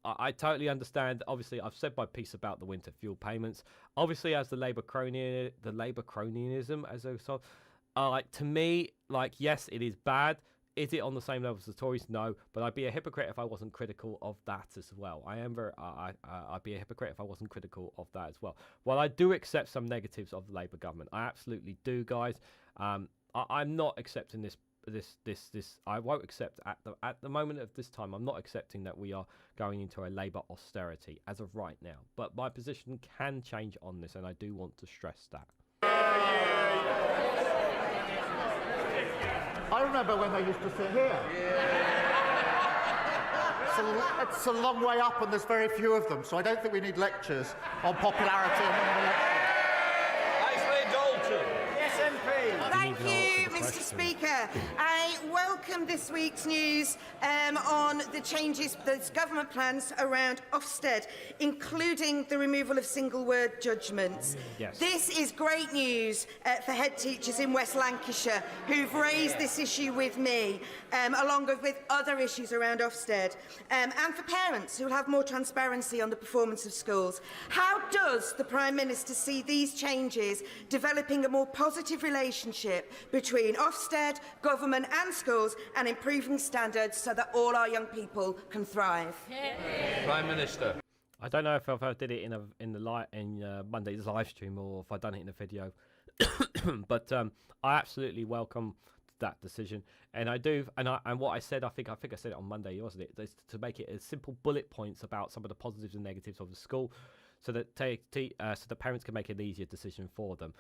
I totally understand. Obviously, I've said my piece about the winter fuel payments. Obviously, as the Labour cronyism, as a sort, to me, yes, it is bad. Is it on the same level as the Tories? No, but I'd be a hypocrite if I wasn't critical of that as well. I'd be a hypocrite if I wasn't critical of that as well. While I do accept some negatives of the Labour government, I absolutely do, guys. I'm not accepting this. I won't accept at the moment of this time. I'm not accepting that we are going into a Labour austerity as of right now. But my position can change on this, and I do want to stress that. I remember when they used to sit here. It's a long way up, and there's very few of them. So I don't think we need lectures on popularity among the electorate. Thank you, Mr. Speaker. I welcome this week's news on the changes, those government plans around Ofsted, including the removal of single-word judgments. Yes. This is great news for head teachers in West Lancashire who've raised this issue with me, along with other issues around Ofsted, and for parents who will have more transparency on the performance of schools. How does the Prime Minister see these changes developing a more positive relationship relationship between Ofsted, government and schools and improving standards so that all our young people can thrive. Prime Minister. I don't know if I did it in Monday's live stream or if I done it in a video, but I absolutely welcome that decision, and I do, and what I said, I think I said it on Monday, wasn't it? Is to make it as simple bullet points about some of the positives and negatives of the school, so that so the parents can make an easier decision for them.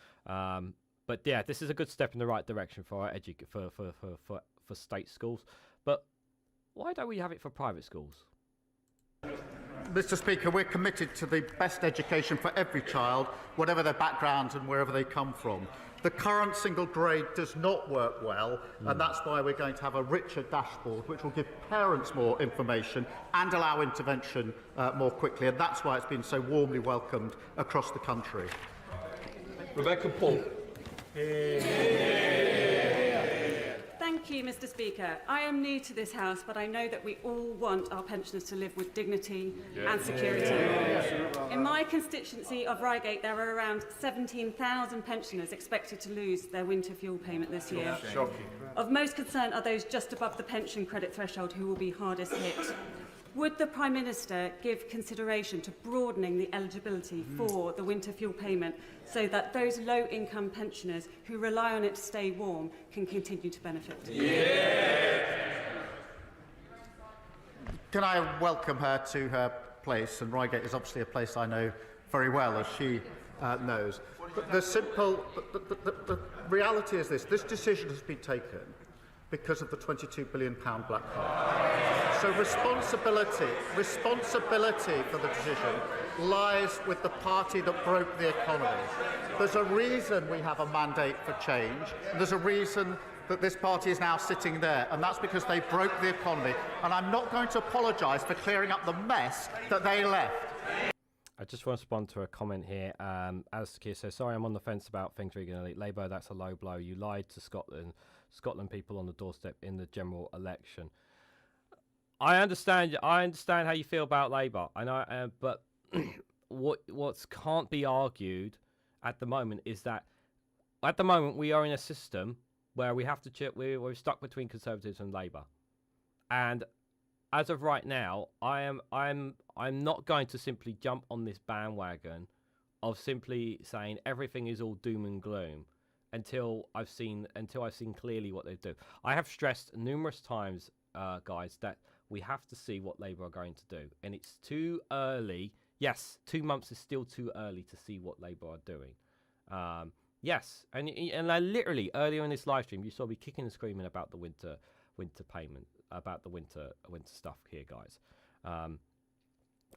But yeah, this is a good step in the right direction for our for state schools. But why don't we have it for private schools? Mr. Speaker, we're committed to the best education for every child, whatever their background and wherever they come from. The current single grade does not work well, and that's why we're going to have a richer dashboard, which will give parents more information and allow intervention more quickly, and that's why it's been so warmly welcomed across the country. Rebecca Paul. Thank you, Mr. Speaker. I am new to this House, but I know that we all want our pensioners to live with dignity and security. In my constituency of Reigate, there are around 17,000 pensioners expected to lose their winter fuel payment this year. Shocking. Of most concern are those just above the pension credit threshold who will be hardest hit. Would the Prime Minister give consideration to broadening the eligibility for the winter fuel payment so that those low-income pensioners who rely on it to stay warm can continue to benefit? Can I welcome her to her place? And Reigate is obviously a place I know very well, as she knows. But the reality is this decision has been taken because of the £22 billion black card. So responsibility for the decision lies with the party that broke the economy. There's a reason we have a mandate for change, and there's a reason that this party is now sitting there, and that's because they broke the economy. And I'm not going to apologise for clearing up the mess that they left. I just want to respond to a comment here. As Keir says, sorry, I'm on the fence about things REGANELITE. Labour, that's a low blow. You lied to Scotland people on the doorstep in the general election. I understand how you feel about Labour. I know, but what can't be argued at the moment is that at the moment we are in a system where we have to we're stuck between Conservatives and Labour, and as of right now, I'm not going to simply jump on this bandwagon of simply saying everything is all doom and gloom until I've seen clearly what they do. I have stressed numerous times, guys, that we have to see what Labour are going to do, and it's too early. Yes, 2 months is still too early to see what Labour are doing. Yes, and I literally earlier in this live stream, you saw me kicking and screaming about the winter payment, about the winter stuff here, guys.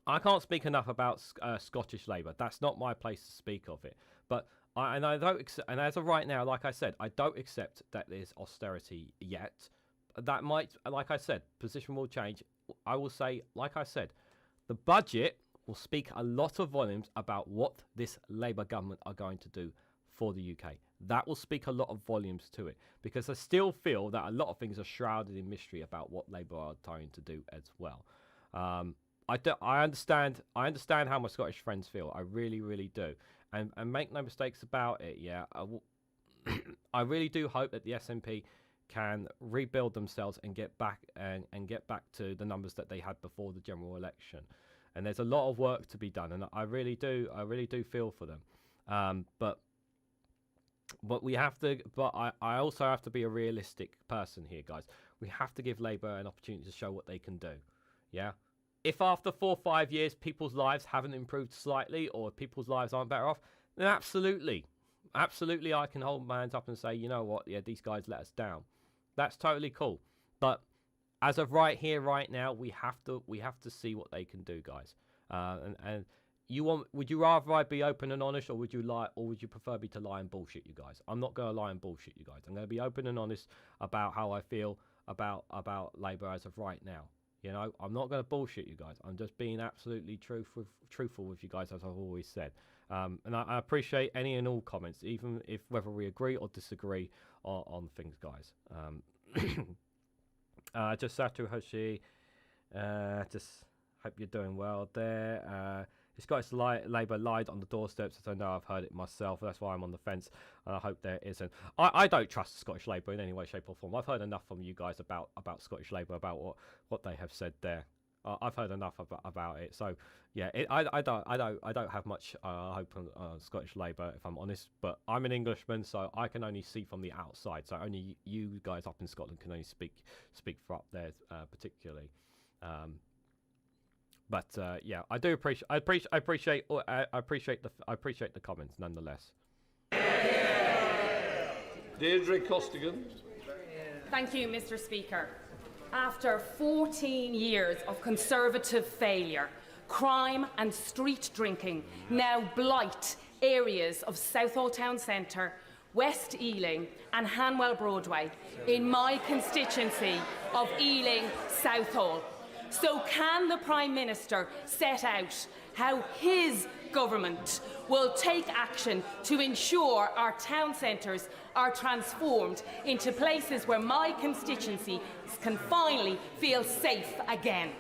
I can't speak enough about Scottish Labour. That's not my place to speak of it. But I don't accept, and as of right now, like I said, I don't accept that there's austerity yet. That might, like I said, position will change. I will say, like I said, the budget will speak a lot of volumes about what this Labour government are going to do for the UK. That will speak a lot of volumes to it, because I still feel that a lot of things are shrouded in mystery about what Labour are trying to do as well. I understand how my Scottish friends feel. I really, really do. And make no mistakes about it, yeah. I really do hope that the SNP can rebuild themselves and get back to the numbers that they had before the general election. And there's a lot of work to be done, and I really do feel for them. But we have to. But I also have to be a realistic person here, guys. We have to give Labour an opportunity to show what they can do. Yeah. If after 4 or 5 years people's lives haven't improved slightly, or people's lives aren't better off, then absolutely, I can hold my hands up and say, you know what? Yeah, these guys let us down. That's totally cool. But as of right here, right now, we have to see what they can do, guys. And would you rather I be open and honest, or would you lie, or would you prefer me to lie and bullshit you guys? I'm not going to lie and bullshit you guys. I'm going to be open and honest about how I feel about Labour as of right now. You know, I'm not going to bullshit you guys. I'm just being absolutely truthful with you guys, as I've always said. And I appreciate any and all comments, even if whether we agree or disagree on things, guys. Just Satu Hoshi, just hope you're doing well there. Scottish Labour lied on the doorsteps, as I know I've heard it myself. That's why I'm on the fence, and I hope there isn't. I don't trust Scottish Labour in any way, shape, or form. I've heard enough from you guys about Scottish Labour, about what they have said there. I've heard enough about it. So yeah, I don't have much hope on Scottish Labour, if I'm honest. But I'm an Englishman, so I can only see from the outside. So only you guys up in Scotland can only speak for up there, particularly. But yeah, I do appreciate the comments nonetheless. Deirdre Costigan. Thank you, Mr. Speaker. After 14 years of Conservative failure, crime and street drinking now blight areas of Southall Town Centre, West Ealing and Hanwell Broadway in my constituency of Ealing Southall. So can the Prime Minister set out how his government will take action to ensure our town centres are transformed into places where my constituency can finally feel safe again?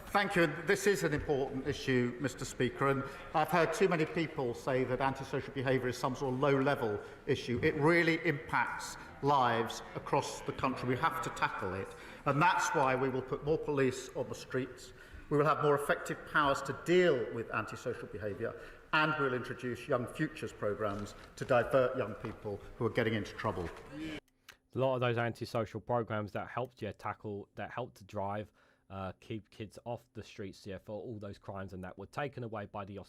Thank you. This is an important issue, Mr. Speaker, and I've heard too many people say that antisocial behaviour is some sort of low-level issue. It really impacts lives across the country. We have to tackle it, and that's why we will put more police on the streets. We will have more effective powers to deal with antisocial behaviour, and we'll introduce Young Futures programmes to divert young people who are getting into trouble. A lot of those antisocial programs that helped to drive, keep kids off the streets, for all those crimes and that were taken away by the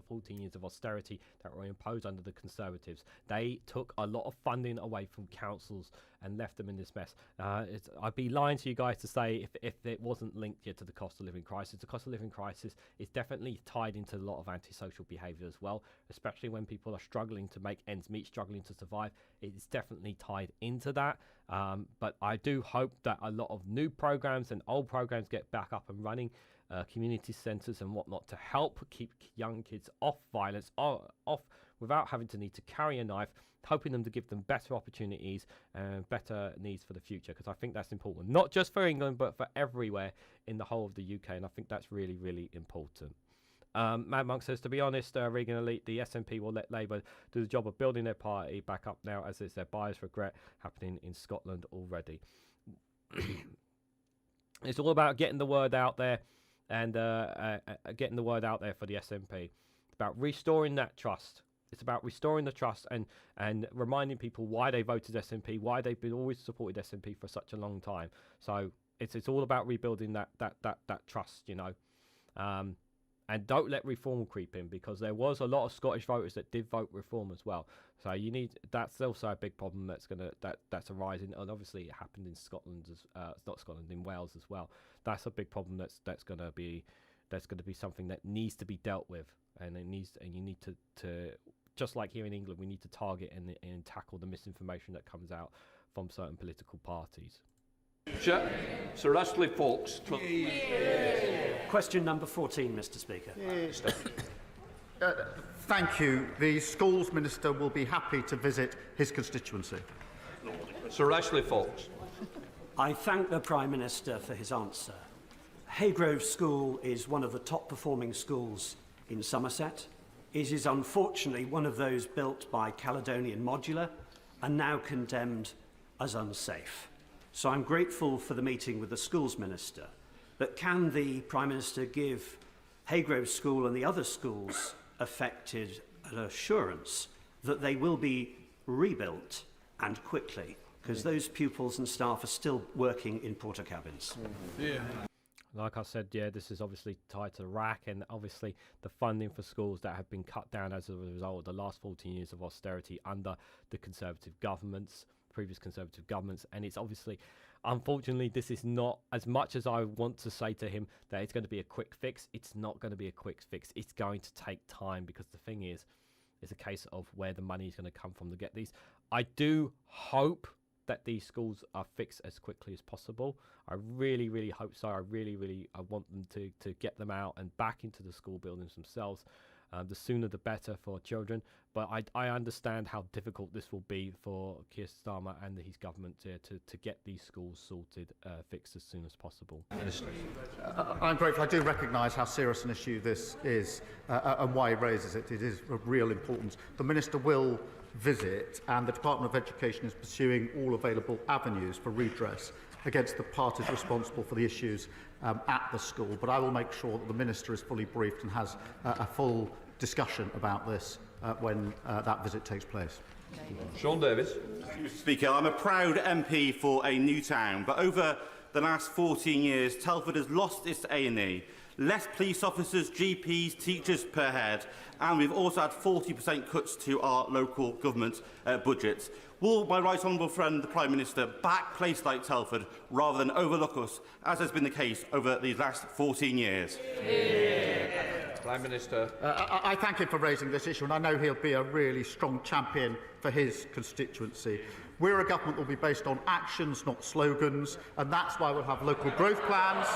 14 years of austerity that were imposed under the Conservatives. They took a lot of funding away from councils and left them in this mess. I'd be lying to you guys to say if it wasn't linked yet to the cost of living crisis. The cost of living crisis is definitely tied into a lot of antisocial behaviour as well, especially when people are struggling to make ends meet, struggling to survive. It's definitely tied into that. But I do hope that a lot of new programs and old programs get back up and running, community centres and whatnot, to help keep young kids off violence, off without having to need to carry a knife, hoping them to give them better opportunities and better needs for the future, because I think that's important, not just for England but for everywhere in the whole of the UK, and I think that's really, really important. Mad Monk says, to be honest, REGANELITE, the SNP will let Labour do the job of building their party back up now, as it's their buyer's regret happening in Scotland already. It's all about getting the word out there and getting the word out there for the SNP. It's about restoring that trust. It's about restoring the trust and reminding people why they voted SNP, why they've been always supported SNP for such a long time. So it's all about rebuilding that trust, you know. And don't let reform creep in, because there was a lot of Scottish voters that did vote reform as well. So that's also a big problem that's arising, and obviously it happened in Scotland in Wales as well. That's a big problem that's going to be something that needs to be dealt with, and you need to just like here in England, we need to target and tackle the misinformation that comes out from certain political parties. Sir Ashley Fox. Question number 14, Mr. Speaker. Thank you. The Schools Minister will be happy to visit his constituency. Sir Ashley Fox. I thank the Prime Minister for his answer. Haygrove School is one of the top performing schools in Somerset. It is unfortunately one of those built by Caledonian Modular and now condemned as unsafe. So I'm grateful for the meeting with the Schools Minister, but can the Prime Minister give Haygrove School and the other schools affected an assurance that they will be rebuilt and quickly, because those pupils and staff are still working in porter cabins? Yeah. Like I said, yeah, this is obviously tied to the RAC and obviously the funding for schools that have been cut down as a result of the last 14 years of austerity under the Conservative governments, previous Conservative governments. And it's obviously, unfortunately, this is not, as much as I want to say to him that it's going to be a quick fix, it's not going to be a quick fix. It's going to take time, because the thing is, it's a case of where the money is going to come from to get these. I do hope that these schools are fixed as quickly as possible. I really, really hope so. I want them to get them out and back into the school buildings themselves. The sooner the better for children. But I understand how difficult this will be for Keir Starmer and his government to get these schools sorted, fixed as soon as possible. I'm grateful. I do recognise how serious an issue this is and why he raises it. It is of real importance. The Minister will visit, and the Department of Education is pursuing all available avenues for redress against the parties responsible for the issues at the school. But I will make sure that the Minister is fully briefed and has a full discussion about this when that visit takes place. Sean Davis. Mr. Speaker, I'm a proud MP for a new town, but over the last 14 years, Telford has lost its A&E. Less police officers, GPs, teachers per head, and we've also had 40% cuts to our local government budgets. Will my right honourable friend, the Prime Minister, back places like Telford rather than overlook us, as has been the case over these last 14 years? Prime Minister. I thank him for raising this issue, and I know he'll be a really strong champion for his constituency. We're a government that will be based on actions, not slogans, and that's why we'll have local growth plans,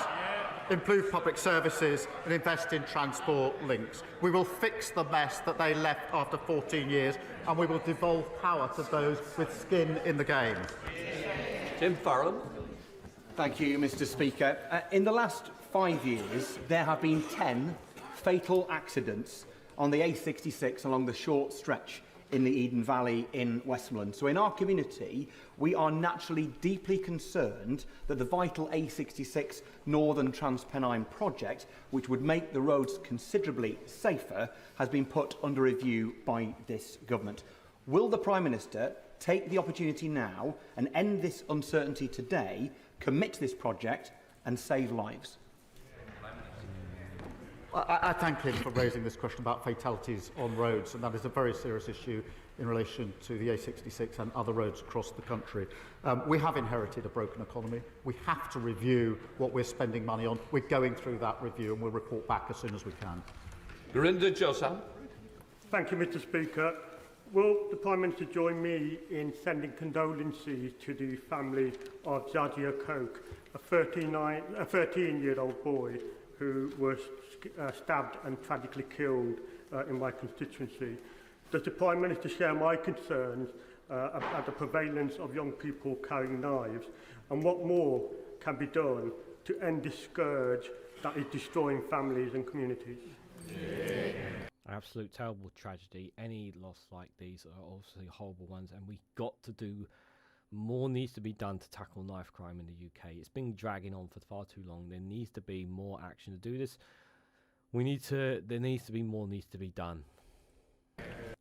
improve public services and invest in transport links. We will fix the mess that they left after 14 years, and we will devolve power to those with skin in the game. Tim Farron. Thank you, Mr. Speaker. In the last 5 years, there have been 10 fatal accidents on the A66 along the short stretch in the Eden Valley in Westmoreland. So in our community, we are naturally deeply concerned that the vital A66 Northern Transpennine project, which would make the roads considerably safer, has been put under review by this government. Will the Prime Minister take the opportunity now and end this uncertainty today, commit to this project and save lives? I thank him for raising this question about fatalities on roads, and that is a very serious issue in relation to the A66 and other roads across the country. We have inherited a broken economy. We have to review what we're spending money on. We're going through that review, and we'll report back as soon as we can. Gurinder Josam. Thank you, Mr. Speaker. Will the Prime Minister join me in sending condolences to the family of Jadzia Koch, a 13-year-old boy who was stabbed and tragically killed in my constituency? Does the Prime Minister share my concerns about the prevalence of young people carrying knives, and what more can be done to end this scourge that is destroying families and communities? Absolute terrible tragedy. Any loss like these are obviously horrible ones, and we got to do more. Needs to be done to tackle knife crime in the UK. It's been dragging on for far too long. There needs to be more action to do this. There needs to be more needs to be done,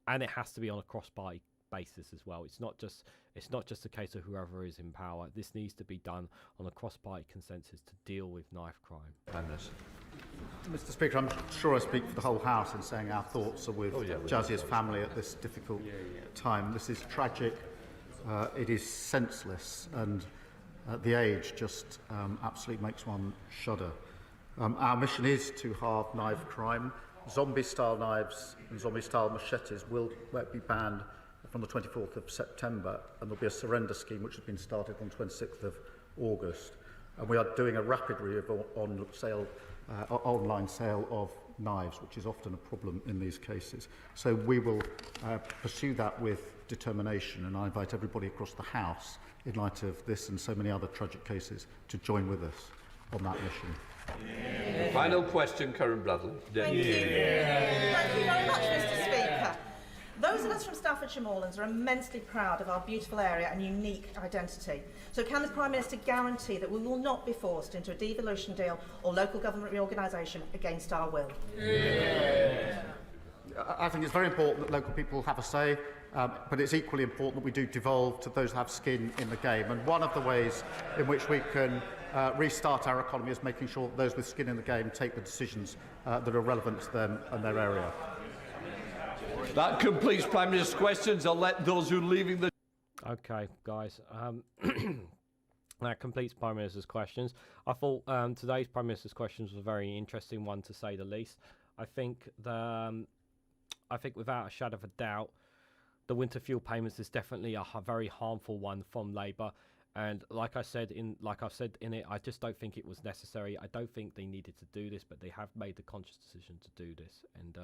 and it has to be on a cross-party basis as well. It's not just a case of whoever is in power. This needs to be done on a cross-party consensus to deal with knife crime. Mr. Speaker, I'm sure I speak for the whole House in saying our thoughts are with Jadzia's family at this difficult time. This is tragic. It is senseless, and the age just absolutely makes one shudder. Our mission is to halve knife crime. Zombie-style knives and zombie-style machetes will be banned from the 24th of September, and there'll be a surrender scheme which has been started on 26th of August. And we are doing a rapid review on online sale of knives, which is often a problem in these cases. So we will pursue that with determination, and I invite everybody across the House, in light of this and so many other tragic cases, to join with us on that mission. Final question, Karen Bradley. Thank you. Thank you very much, Mr. Speaker. Those of us from Staffordshire Moorlands are immensely proud of our beautiful area and unique identity. So can the Prime Minister guarantee that we will not be forced into a devolution deal or local government reorganisation against our will? I think it's very important that local people have a say, but it's equally important that we do devolve to those who have skin in the game. And one of the ways in which we can restart our economy is making sure that those with skin in the game take the decisions that are relevant to them and their area. That completes Prime Minister's questions. I'll let those who are leaving the... Okay, guys. That completes Prime Minister's questions. I thought today's Prime Minister's questions was a very interesting one, to say the least. I think without a shadow of a doubt, the winter fuel payments is definitely a very harmful one from Labour. And like I've said in it, I just don't think it was necessary. I don't think they needed to do this, but they have made the conscious decision to do this. And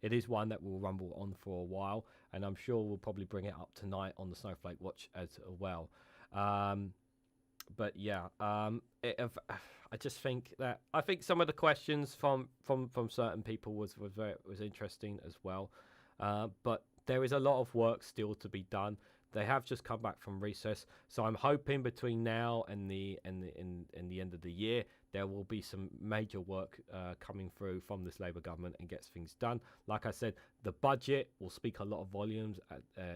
it is one that will rumble on for a while, and I'm sure we'll probably bring it up tonight on the Snowflake Watch as well. But yeah, I just think that some of the questions from certain people was interesting as well. But there is a lot of work still to be done. They have just come back from recess, so I'm hoping between now and the end of the year there will be some major work coming through from this Labour government and gets things done. Like I said, the budget will speak a lot of volumes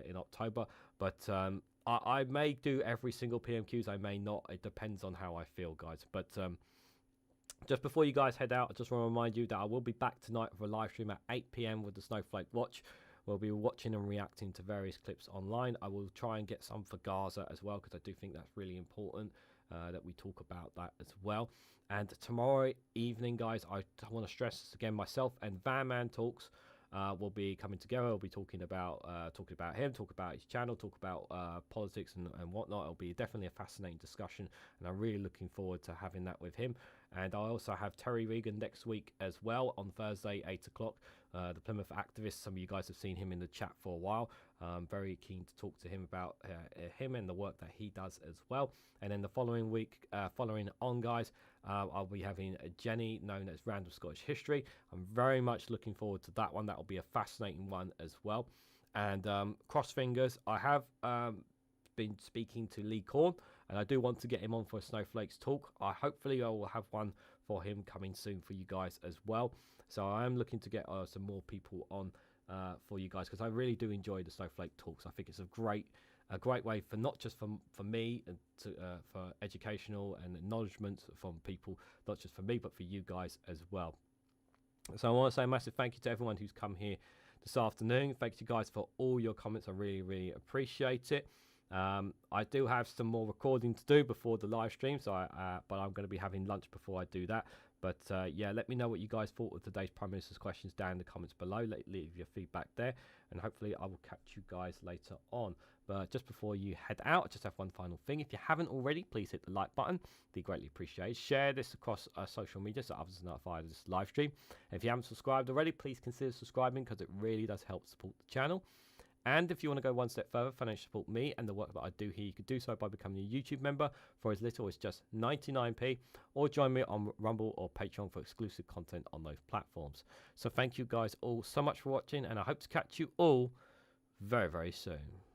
in October, but I may do every single PMQs, I may not. It depends on how I feel, guys. But just before you guys head out, I just want to remind you that I will be back tonight for a live stream at 8 p.m. with the Snowflake Watch. We'll be watching and reacting to various clips online. I will try and get some for Gaza as well, because I do think that's really important that we talk about that as well. And tomorrow evening, guys, I want to stress this again, myself and Van Man Talks will be coming together. We'll be talking about him, talk about his channel, talk about politics and whatnot. It'll be definitely a fascinating discussion, and I'm really looking forward to having that with him. And I also have Terry Regan next week as well on Thursday, 8 o'clock. The Plymouth activist. Some of you guys have seen him in the chat for a while. I'm very keen to talk to him about him and the work that he does as well. And then the following week, following on, guys, I'll be having Jenny, known as Random Scottish History. I'm very much looking forward to that one. That will be a fascinating one as well. And cross fingers, I have been speaking to Lee Corn, and I do want to get him on for a Snowflakes talk. Hopefully I will have one for him coming soon for you guys as well. So I am looking to get some more people on for you guys, because I really do enjoy the Snowflake talks. I think it's a great way for not just for me and for educational and acknowledgement from people, not just for me but for you guys as well. So I want to say a massive thank you to everyone who's come here this afternoon. Thank you guys for all your comments. I really appreciate it. I do have some more recording to do before the live stream, so but I'm going to be having lunch before I do that. But yeah, let me know what you guys thought of today's Prime Minister's questions down in the comments below. Leave your feedback there, and hopefully I will catch you guys later on. But just before you head out, I just have one final thing. If you haven't already, please hit the like button. Be greatly appreciated. Share this across social media so others are notified of this live stream. And if you haven't subscribed already, please consider subscribing, because it really does help support the channel. And if you want to go one step further, financially support me and the work that I do here, you could do so by becoming a YouTube member for as little as just 99p, or join me on Rumble or Patreon for exclusive content on those platforms. So thank you guys all so much for watching, and I hope to catch you all very soon.